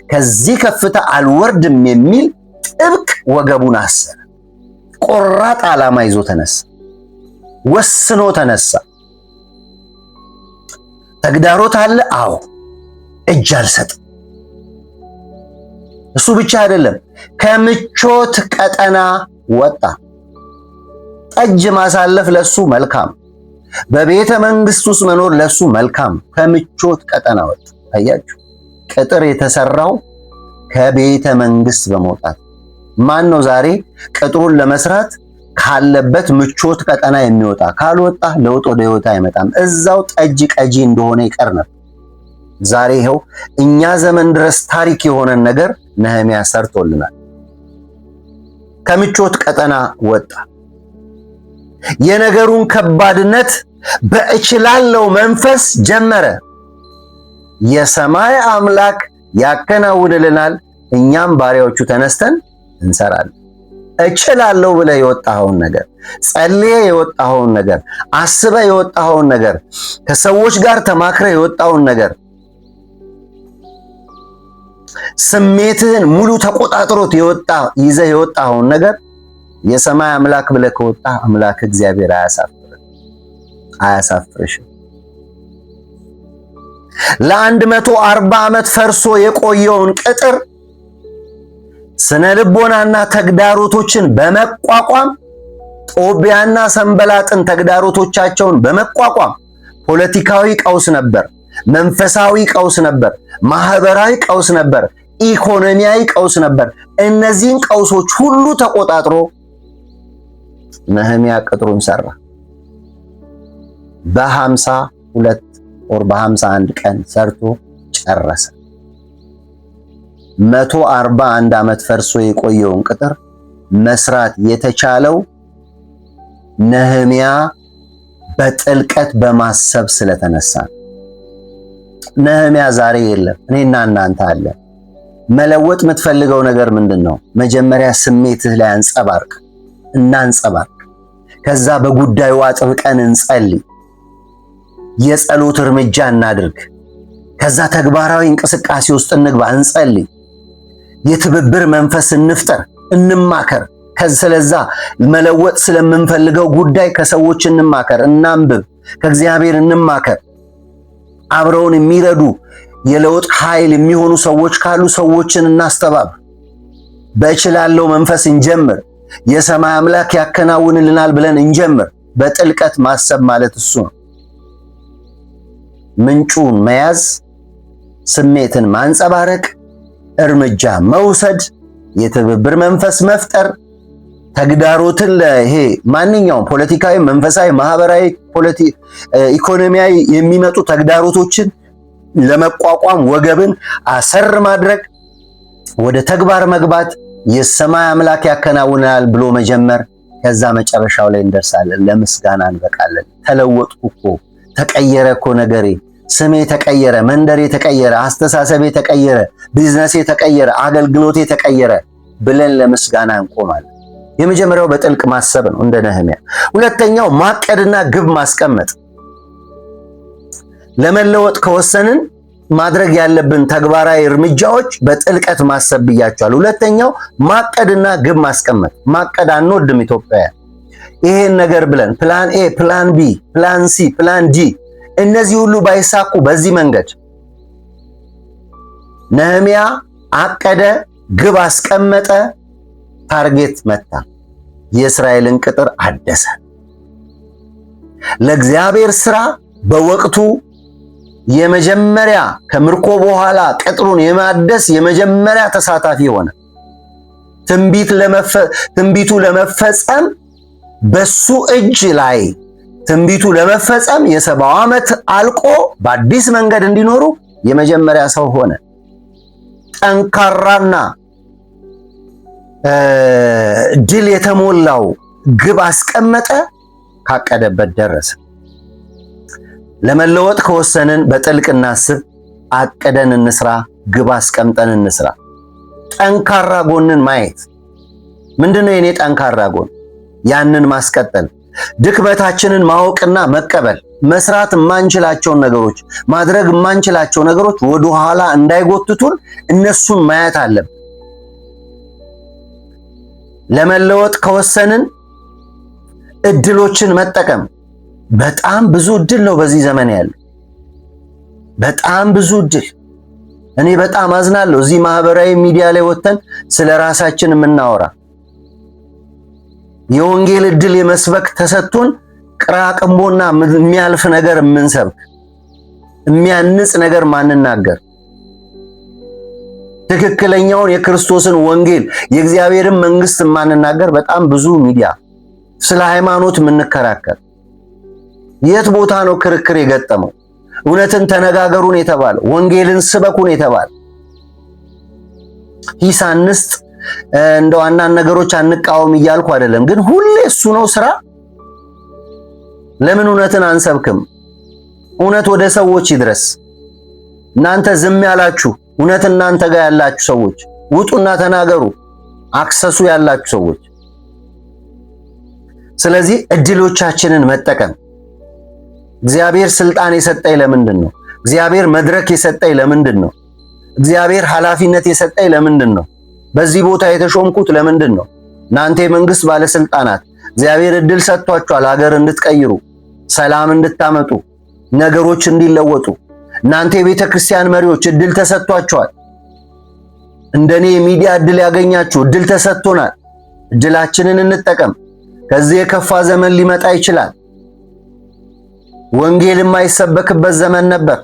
ከዚህ ከፍታ አልወርድም የሚል ጥብቅ ወገቡን አሰረ። ቆራጥ ዓላማ ይዞ ተነሳ። ወስኖ ተነሳ። ተግዳሮት አለ? አዎ። እጅ አልሰጥም። እሱ ብቻ አይደለም፣ ከምቾት ቀጠና ወጣ። ጠጅ ማሳለፍ ለሱ መልካም፣ በቤተ መንግስት ውስጥ መኖር ለሱ መልካም። ከምቾት ቀጠና ወጣ። አያችሁ፣ ቅጥር የተሰራው ከቤተ መንግስት በመውጣት። ማን ነው ዛሬ ቅጥሩን ለመስራት ካለበት ምቾት ቀጠና የሚወጣ? ካልወጣ ለውጥ ወደ ህይወት አይመጣም። እዛው ጠጅ ቀጂ እንደሆነ ይቀር ነበር። ዛሬ ይኸው እኛ ዘመን ድረስ ታሪክ የሆነን ነገር ነህምያ ሰርቶልናል። ከምቾት ቀጠና ወጣ። የነገሩን ከባድነት በእችላለው መንፈስ ጀመረ። የሰማይ አምላክ ያከናውንልናል፣ እኛም ባሪያዎቹ ተነስተን እንሰራለን። እችላለሁ ብለህ የወጣኸውን ነገር፣ ጸልየ የወጣኸውን ነገር፣ አስበ የወጣኸውን ነገር፣ ከሰዎች ጋር ተማክረ የወጣውን ነገር፣ ስሜትህን ሙሉ ተቆጣጥሮት ይዘህ የወጣኸውን ነገር የሰማይ አምላክ ብለህ ከወጣ አምላክ እግዚአብሔር አያሳፍርሽም። ለ140 ዓመት ፈርሶ የቆየውን ቅጥር ስነ ልቦናና ተግዳሮቶችን በመቋቋም ጦቢያና ሰንበላጥን ተግዳሮቶቻቸውን በመቋቋም ፖለቲካዊ ቀውስ ነበር፣ መንፈሳዊ ቀውስ ነበር፣ ማህበራዊ ቀውስ ነበር፣ ኢኮኖሚያዊ ቀውስ ነበር። እነዚህን ቀውሶች ሁሉ ተቆጣጥሮ ነህምያ ቅጥሩን ሰራ። በ52 ወር በ51 ቀን ሰርቶ ጨረሰ። 141 ዓመት ፈርሶ የቆየውን ቅጥር መስራት የተቻለው ነህምያ በጥልቀት በማሰብ ስለተነሳ። ነህምያ ዛሬ የለም፣ እኔና እናንተ አለ። መለወጥ የምትፈልገው ነገር ምንድነው? መጀመሪያ ስሜትህ ላይ እናንጸባርቅ። ከዛ በጉዳዩ አጥብቀን እንጸልይ፣ የጸሎት እርምጃ እናድርግ። ከዛ ተግባራዊ እንቅስቃሴ ውስጥ እንግባ፣ እንጸልይ። የትብብር መንፈስ እንፍጠር፣ እንማከር። ስለዛ መለወጥ ስለምንፈልገው ጉዳይ ከሰዎች እንማከር፣ እናንብብ፣ ከእግዚአብሔር እንማከር። አብረውን የሚረዱ የለውጥ ኃይል የሚሆኑ ሰዎች ካሉ ሰዎችን እናስተባብር። በእችላለሁ መንፈስ እንጀምር። የሰማይ አምላክ ያከናውንልናል ብለን እንጀምር። በጥልቀት ማሰብ ማለት እሱ ነው። ምንጩን መያዝ፣ ስሜትን ማንጸባረቅ፣ እርምጃ መውሰድ፣ የትብብር መንፈስ መፍጠር፣ ተግዳሮትን ለይሄ ማንኛውም ፖለቲካዊ፣ መንፈሳዊ፣ ማህበራዊ፣ ኢኮኖሚያዊ የሚመጡ ተግዳሮቶችን ለመቋቋም ወገብን አሰር ማድረግ፣ ወደ ተግባር መግባት፣ የሰማይ አምላክ ያከናውናል ብሎ መጀመር። ከዛ መጨረሻው ላይ እንደርሳለን። ለምስጋና እንበቃለን። ተለወጥኩ እኮ፣ ተቀየረ እኮ ነገሬ፣ ስሜ ተቀየረ፣ መንደሬ ተቀየረ፣ አስተሳሰቤ ተቀየረ፣ ቢዝነሴ ተቀየረ፣ አገልግሎቴ ተቀየረ ብለን ለምስጋና እንቆማለን። የመጀመሪያው በጥልቅ ማሰብ ነው እንደ ነህምያ። ሁለተኛው ማቀድና ግብ ማስቀመጥ። ለመለወጥ ከወሰንን ማድረግ ያለብን ተግባራዊ እርምጃዎች በጥልቀት ማሰብ ብያቸዋል። ሁለተኛው ማቀድና ግብ ማስቀመጥ። ማቀድ አንወድም ኢትዮጵያውያን። ይሄን ነገር ብለን ፕላን ኤ፣ ፕላን ቢ፣ ፕላን ሲ፣ ፕላን ዲ፣ እነዚህ ሁሉ ባይሳኩ በዚህ መንገድ ነህምያ አቀደ፣ ግብ አስቀመጠ፣ ታርጌት መታ፣ የእስራኤልን ቅጥር አደሰ። ለእግዚአብሔር ሥራ በወቅቱ የመጀመሪያ ከምርኮ በኋላ ቅጥሩን የማደስ የመጀመሪያ ተሳታፊ ሆነ። ትንቢቱ ለመፈጸም በሱ እጅ ላይ ትንቢቱ ለመፈጸም የ70 ዓመት አልቆ በአዲስ መንገድ እንዲኖሩ የመጀመሪያ ሰው ሆነ። ጠንካራና ድል የተሞላው ግብ አስቀመጠ፣ ካቀደበት ደረሰ። ለመለወጥ ከወሰንን በጥልቅ እናስብ፣ አቅደን እንስራ፣ ግብ አስቀምጠን እንስራ። ጠንካራ ጎንን ማየት ምንድነው? የኔ ጠንካራ ጎን ያንን ማስቀጠል፣ ድክመታችንን ማወቅና መቀበል፣ መስራት የማንችላቸውን ነገሮች ማድረግ የማንችላቸው ነገሮች ወደ ኋላ እንዳይጎትቱን እነሱን ማየት አለብን። ለመለወጥ ከወሰንን እድሎችን መጠቀም። በጣም ብዙ እድል ነው በዚህ ዘመን ያለው፣ በጣም ብዙ እድል። እኔ በጣም አዝናለሁ እዚህ ማህበራዊ ሚዲያ ላይ ወጥተን ስለ ራሳችን የምናወራ የወንጌል እድል የመስበክ ተሰጥቶን ቅራቅንቦና የሚያልፍ ነገር የምንሰብክ የሚያንጽ ነገር ማንናገር፣ ትክክለኛውን የክርስቶስን ወንጌል የእግዚአብሔርን መንግስት ማንናገር በጣም ብዙ ሚዲያ፣ ስለ ሃይማኖት የምንከራከር። የት ቦታ ነው ክርክር የገጠመው? እውነትን ተነጋገሩን የተባለው፣ ወንጌልን ስበኩን የተባለው። ሂስ አንስጥ እንደው አንዳንድ ነገሮች አንቃወም እያልኩ አይደለም፣ ግን ሁሌ እሱ ነው ስራ። ለምን እውነትን አንሰብክም? እውነት ወደ ሰዎች ይድረስ። እናንተ ዝም ያላችሁ እውነት እናንተ ጋር ያላችሁ ሰዎች ውጡና ተናገሩ፣ አክሰሱ ያላችሁ ሰዎች። ስለዚህ እድሎቻችንን መጠቀም። እግዚአብሔር ስልጣን የሰጠኝ ለምንድን ነው? እግዚአብሔር መድረክ የሰጠኝ ለምንድን ነው? እግዚአብሔር ኃላፊነት የሰጠኝ ለምንድን ነው? በዚህ ቦታ የተሾምኩት ለምንድን ነው? እናንተ የመንግስት ባለስልጣናት እግዚአብሔር እድል ሰጥቷችኋል፣ ሀገር እንድትቀይሩ፣ ሰላም እንድታመጡ፣ ነገሮች እንዲለወጡ። እናንተ የቤተ ክርስቲያን መሪዎች እድል ተሰጥቷችኋል። እንደኔ የሚዲያ እድል ያገኛችሁ እድል ተሰጥቶናል። እድላችንን እንጠቀም። ከዚህ የከፋ ዘመን ሊመጣ ይችላል። ወንጌል የማይሰበክበት ዘመን ነበር።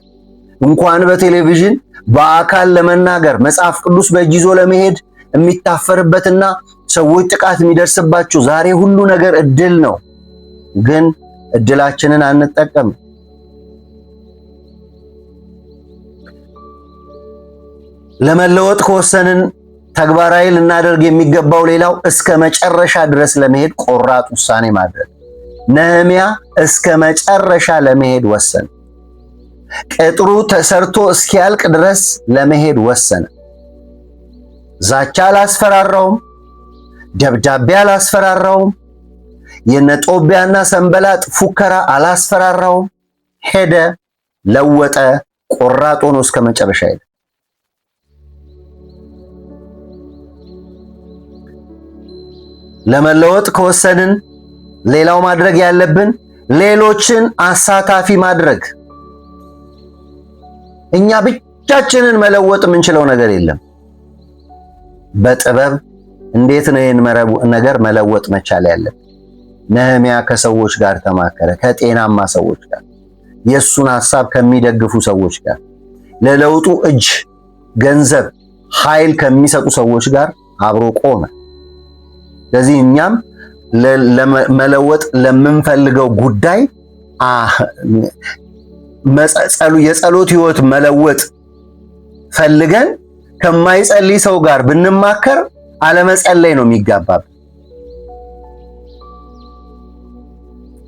እንኳን በቴሌቪዥን በአካል ለመናገር መጽሐፍ ቅዱስ በእጅ ይዞ ለመሄድ የሚታፈርበትና ሰዎች ጥቃት የሚደርስባቸው ዛሬ ሁሉ ነገር እድል ነው። ግን እድላችንን አንጠቀም። ለመለወጥ ከወሰንን ተግባራዊ ልናደርግ የሚገባው ሌላው እስከ መጨረሻ ድረስ ለመሄድ ቆራጥ ውሳኔ ማድረግ። ነህምያ እስከ መጨረሻ ለመሄድ ወሰነ። ቅጥሩ ተሰርቶ እስኪያልቅ ድረስ ለመሄድ ወሰነ። ዛቻ አላስፈራራውም፣ ደብዳቤ አላስፈራራውም፣ የነጦቢያና ሰንበላጥ ፉከራ አላስፈራራውም። ሄደ፣ ለወጠ፣ ቆራጥ ሆኖ እስከ መጨረሻ ሄደ። ለመለወጥ ከወሰንን ሌላው ማድረግ ያለብን ሌሎችን አሳታፊ ማድረግ። እኛ ብቻችንን መለወጥ የምንችለው ነገር የለም። በጥበብ እንዴት ነው ይህን ነገር መለወጥ መቻል ያለብን? ነህምያ ከሰዎች ጋር ተማከረ፣ ከጤናማ ሰዎች ጋር፣ የእሱን ሐሳብ ከሚደግፉ ሰዎች ጋር፣ ለለውጡ እጅ፣ ገንዘብ፣ ኃይል ከሚሰጡ ሰዎች ጋር አብሮ ቆመ። ስለዚህ እኛም ለመለወጥ ለምንፈልገው ጉዳይ የጸሎት ህይወት መለወጥ ፈልገን ከማይጸልይ ሰው ጋር ብንማከር አለመጸለይ ነው የሚጋባብን።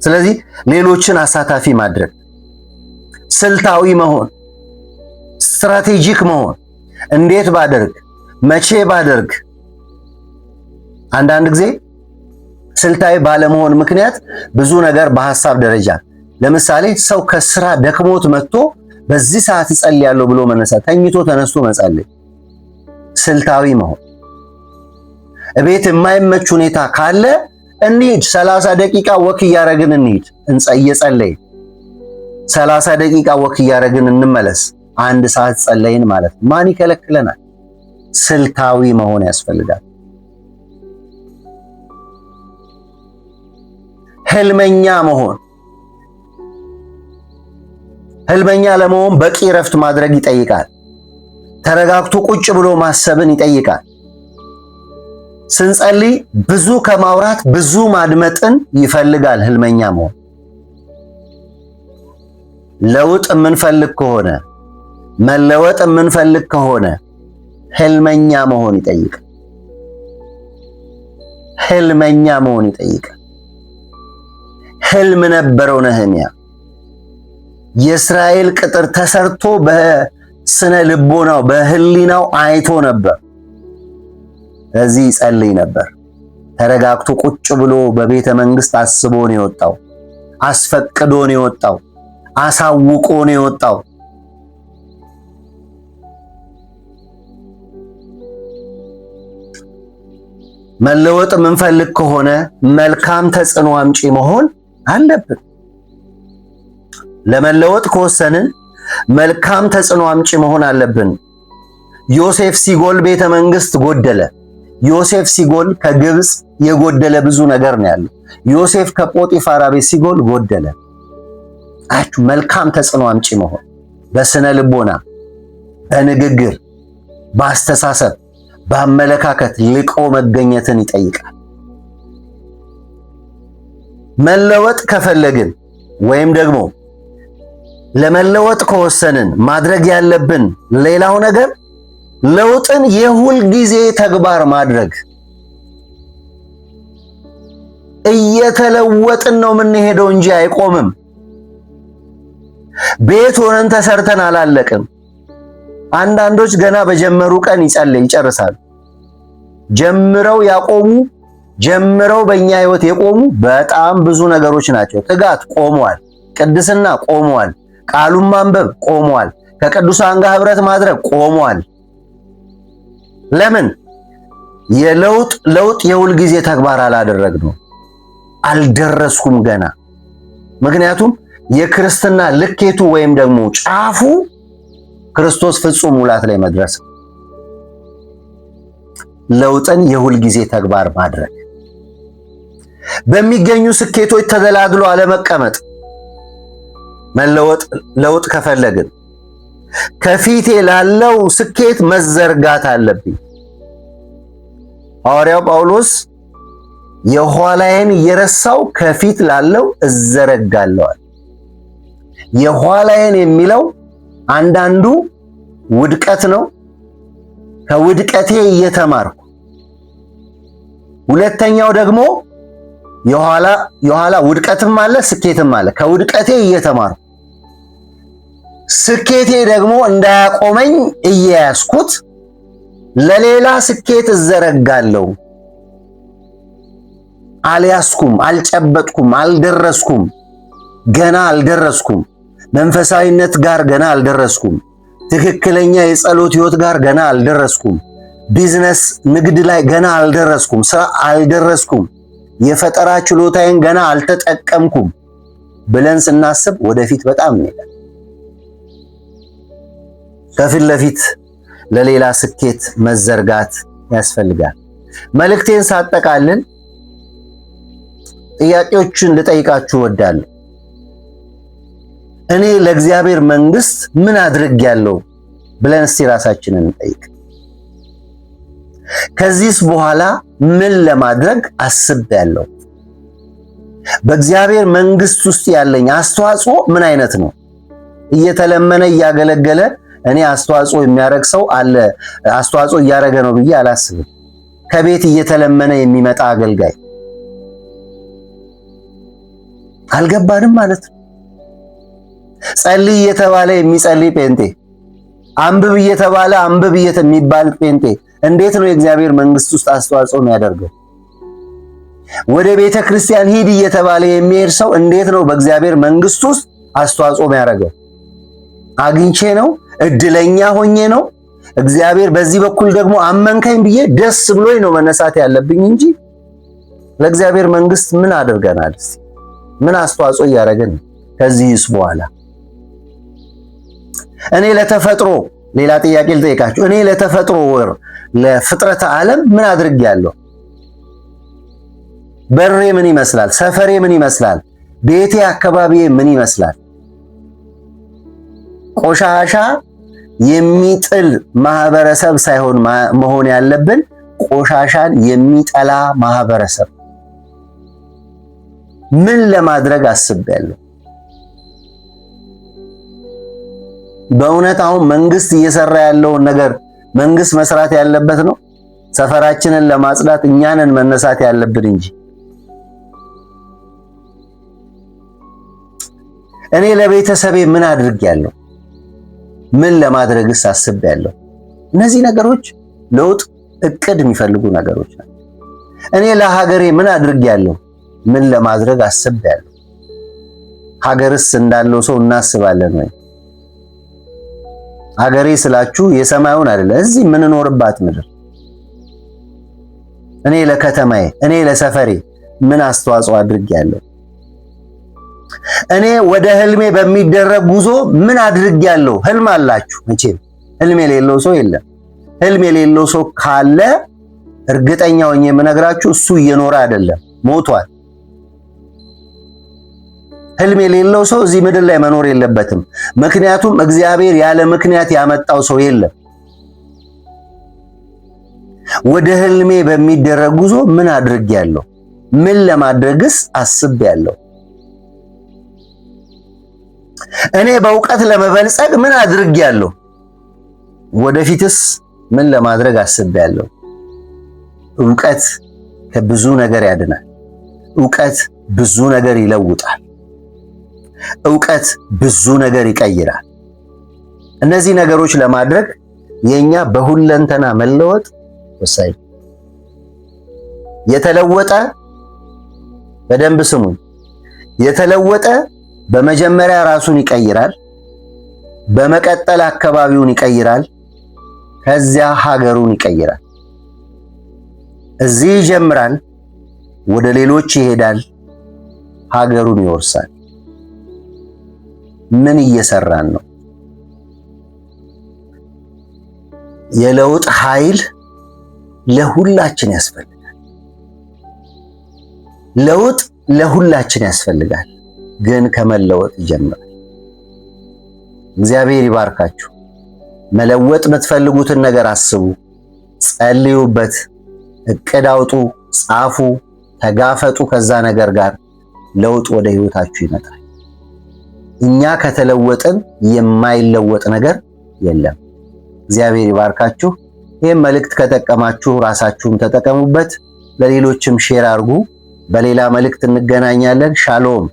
ስለዚህ ሌሎችን አሳታፊ ማድረግ፣ ስልታዊ መሆን፣ ስትራቴጂክ መሆን፣ እንዴት ባደርግ፣ መቼ ባደርግ። አንዳንድ ጊዜ ስልታዊ ባለመሆን ምክንያት ብዙ ነገር በሐሳብ ደረጃ፣ ለምሳሌ ሰው ከስራ ደክሞት መጥቶ በዚህ ሰዓት እጸልያለሁ ብሎ መነሳት፣ ተኝቶ ተነስቶ መጸለይ። ስልታዊ መሆን። እቤት የማይመች ሁኔታ ካለ እንሂድ፣ 30 ደቂቃ ወክ እያረግን እንሂድ፣ እየጸለይን 30 ደቂቃ ወክ እያረግን እንመለስ። 1 ሰዓት ጸለይን ማለት ማን ይከለክለናል? ስልታዊ መሆን ያስፈልጋል። ህልመኛ መሆን። ህልመኛ ለመሆን በቂ ረፍት ማድረግ ይጠይቃል። ተረጋግቶ ቁጭ ብሎ ማሰብን ይጠይቃል። ስንጸልይ ብዙ ከማውራት ብዙ ማድመጥን ይፈልጋል ህልመኛ መሆን። ለውጥ የምንፈልግ ከሆነ መለወጥ የምንፈልግ ከሆነ ህልመኛ መሆን ይጠይቃል። ህልመኛ መሆን ይጠይቃል። ህልም ነበረው ነህምያ። የእስራኤል ቅጥር ተሰርቶ በስነ ልቦናው በህሊናው አይቶ ነበር። እዚህ ይጸልይ ነበር። ተረጋግቶ ቁጭ ብሎ በቤተ መንግስት አስቦ ነው የወጣው። አስፈቅዶ ነው የወጣው። አሳውቆ ነው የወጣው። መለወጥ የምንፈልግ ከሆነ መልካም ተጽዕኖ አምጪ መሆን አለብን። ለመለወጥ ከወሰንን መልካም ተጽዕኖ አምጪ መሆን አለብን። ዮሴፍ ሲጎል ቤተ መንግስት ጎደለ። ዮሴፍ ሲጎል ከግብጽ የጎደለ ብዙ ነገር ነው ያለው። ዮሴፍ ከጶጢፋራ ቤት ሲጎል ጎደለ። አችሁ መልካም ተጽዕኖ አምጪ መሆን በስነ ልቦና፣ በንግግር፣ በአስተሳሰብ፣ በአመለካከት ልቆ መገኘትን ይጠይቃል። መለወጥ ከፈለግን ወይም ደግሞ ለመለወጥ ከወሰንን ማድረግ ያለብን ሌላው ነገር ለውጥን የሁል ጊዜ ተግባር ማድረግ። እየተለወጥን ነው የምንሄደው እንጂ አይቆምም። ቤት ሆነን ተሰርተን አላለቅም። አንዳንዶች ገና በጀመሩ ቀን ይጨርሳሉ። ጀምረው ያቆሙ ጀምረው በእኛ ህይወት የቆሙ በጣም ብዙ ነገሮች ናቸው። ትጋት ቆሟል። ቅድስና ቆሟል። ቃሉን ማንበብ ቆሟል። ከቅዱሳን ጋር ህብረት ማድረግ ቆሟል። ለምን? ለውጥ የሁል ጊዜ ተግባር አላደረግነው። አልደረስኩም ገና። ምክንያቱም የክርስትና ልኬቱ ወይም ደግሞ ጫፉ ክርስቶስ ፍጹም ሙላት ላይ መድረስ። ለውጥን የሁል ጊዜ ተግባር ማድረግ። በሚገኙ ስኬቶች ተደላድሎ አለመቀመጥ። ለውጥ ከፈለግን ከፊቴ ላለው ስኬት መዘርጋት አለብኝ። ሐዋርያው ጳውሎስ የኋላዬን እየረሳው ከፊት ላለው እዘረጋለሁ። የኋላዬን የሚለው አንዳንዱ ውድቀት ነው። ከውድቀቴ እየተማርኩ፣ ሁለተኛው ደግሞ የኋላ ውድቀትም አለ ስኬትም አለ። ከውድቀቴ እየተማርኩ ስኬቴ ደግሞ እንዳያቆመኝ እየያዝኩት ለሌላ ስኬት እዘረጋለሁ። አልያዝኩም፣ አልጨበጥኩም፣ አልደረስኩም፣ ገና አልደረስኩም። መንፈሳዊነት ጋር ገና አልደረስኩም። ትክክለኛ የጸሎት ህይወት ጋር ገና አልደረስኩም። ቢዝነስ ንግድ ላይ ገና አልደረስኩም። ስራ አልደረስኩም። የፈጠራ ችሎታዬን ገና አልተጠቀምኩም ብለን ስናስብ ወደፊት በጣም እንሄዳለን። ከፊት ለፊት ለሌላ ስኬት መዘርጋት ያስፈልጋል። መልእክቴን ሳጠቃልል ጥያቄዎችን ልጠይቃችሁ እወዳለሁ። እኔ ለእግዚአብሔር መንግስት ምን አድርጌያለሁ ብለን እስቲ ራሳችንን እንጠይቅ። ከዚህስ በኋላ ምን ለማድረግ አስቤያለሁ? በእግዚአብሔር መንግስት ውስጥ ያለኝ አስተዋጽኦ ምን አይነት ነው? እየተለመነ እያገለገለ እኔ አስተዋጽኦ የሚያደርግ ሰው አለ አስተዋጽኦ እያደረገ ነው ብዬ አላስብም። ከቤት እየተለመነ የሚመጣ አገልጋይ አልገባንም ማለት ነው። ጸልይ እየተባለ የሚጸልይ ጴንጤ፣ አንብብ እየተባለ አንብብ የሚባል ጴንጤ እንዴት ነው የእግዚአብሔር መንግስት ውስጥ አስተዋጽኦ የሚያደርገው? ወደ ቤተ ክርስቲያን ሂድ እየተባለ የሚሄድ ሰው እንዴት ነው በእግዚአብሔር መንግስት ውስጥ አስተዋጽኦ የሚያደርገው? አግኝቼ ነው? እድለኛ ሆኜ ነው? እግዚአብሔር በዚህ በኩል ደግሞ አመንከኝ ብዬ ደስ ብሎኝ ነው መነሳት ያለብኝ እንጂ ለእግዚአብሔር መንግስት ምን አድርገናል? ምን አስተዋጽኦ እያደረግን? ከዚህስ በኋላ እኔ ለተፈጥሮ ሌላ ጥያቄ ልጠይቃችሁ። እኔ ለተፈጥሮ ወር ለፍጥረተ ዓለም ምን አድርጌያለሁ? በሬ ምን ይመስላል? ሰፈሬ ምን ይመስላል? ቤቴ አካባቢዬ ምን ይመስላል? ቆሻሻ የሚጥል ማህበረሰብ ሳይሆን መሆን ያለብን ቆሻሻን የሚጠላ ማህበረሰብ። ምን ለማድረግ አስቤያለሁ? በእውነት አሁን መንግስት እየሰራ ያለውን ነገር መንግስት መስራት ያለበት ነው? ሰፈራችንን ለማጽዳት እኛንን መነሳት ያለብን እንጂ እኔ ለቤተሰቤ ምን አድርጌያለሁ? ምን ለማድረግስ አስቤያለሁ? እነዚህ ነገሮች ለውጥ እቅድ የሚፈልጉ ነገሮች ናቸው። እኔ ለሀገሬ ምን አድርጌያለሁ? ምን ለማድረግ አስቤያለሁ? ሀገርስ እንዳለው ሰው እናስባለን ወይ? ሀገሬ ስላችሁ የሰማዩን አይደለ፣ እዚህ የምንኖርባት ምድር። እኔ ለከተማዬ፣ እኔ ለሰፈሬ ምን አስተዋጽኦ አድርጌያለሁ? እኔ ወደ ህልሜ በሚደረግ ጉዞ ምን አድርጌያለሁ? ህልም አላችሁ መቼም። ህልም የሌለው ሰው የለም። ህልም የሌለው ሰው ካለ እርግጠኛ ሆኜ የምነግራችሁ እሱ እየኖረ አይደለም፣ ሞቷል። ህልም የሌለው ሰው እዚህ ምድር ላይ መኖር የለበትም። ምክንያቱም እግዚአብሔር ያለ ምክንያት ያመጣው ሰው የለም። ወደ ህልሜ በሚደረግ ጉዞ ምን አድርጌያለሁ? ምን ለማድረግስ አስቤያለሁ? እኔ በእውቀት ለመበልጸግ ምን አድርጌያለሁ? ወደፊትስ ምን ለማድረግ አስቤያለሁ? ዕውቀት ከብዙ ነገር ያድናል። ዕውቀት ብዙ ነገር ይለውጣል። ዕውቀት ብዙ ነገር ይቀይራል። እነዚህ ነገሮች ለማድረግ የኛ በሁለንተና መለወጥ ወሳኝ። የተለወጠ በደንብ ስሙኝ፣ የተለወጠ በመጀመሪያ ራሱን ይቀይራል፣ በመቀጠል አካባቢውን ይቀይራል፣ ከዚያ ሀገሩን ይቀይራል። እዚህ ይጀምራል፣ ወደ ሌሎች ይሄዳል፣ ሀገሩን ይወርሳል። ምን እየሰራን ነው? የለውጥ ኃይል ለሁላችን ያስፈልጋል። ለውጥ ለሁላችን ያስፈልጋል፣ ግን ከመለወጥ ይጀምራል። እግዚአብሔር ይባርካችሁ። መለወጥ የምትፈልጉትን ነገር አስቡ፣ ጸልዩበት፣ እቅድ አውጡ፣ ጻፉ፣ ተጋፈጡ። ከዛ ነገር ጋር ለውጥ ወደ ህይወታችሁ ይመጣል። እኛ ከተለወጥን የማይለወጥ ነገር የለም። እግዚአብሔር ይባርካችሁ። ይህም መልእክት ከጠቀማችሁ ራሳችሁም ተጠቀሙበት፣ ለሌሎችም ሼር አድርጉ። በሌላ መልእክት እንገናኛለን። ሻሎም።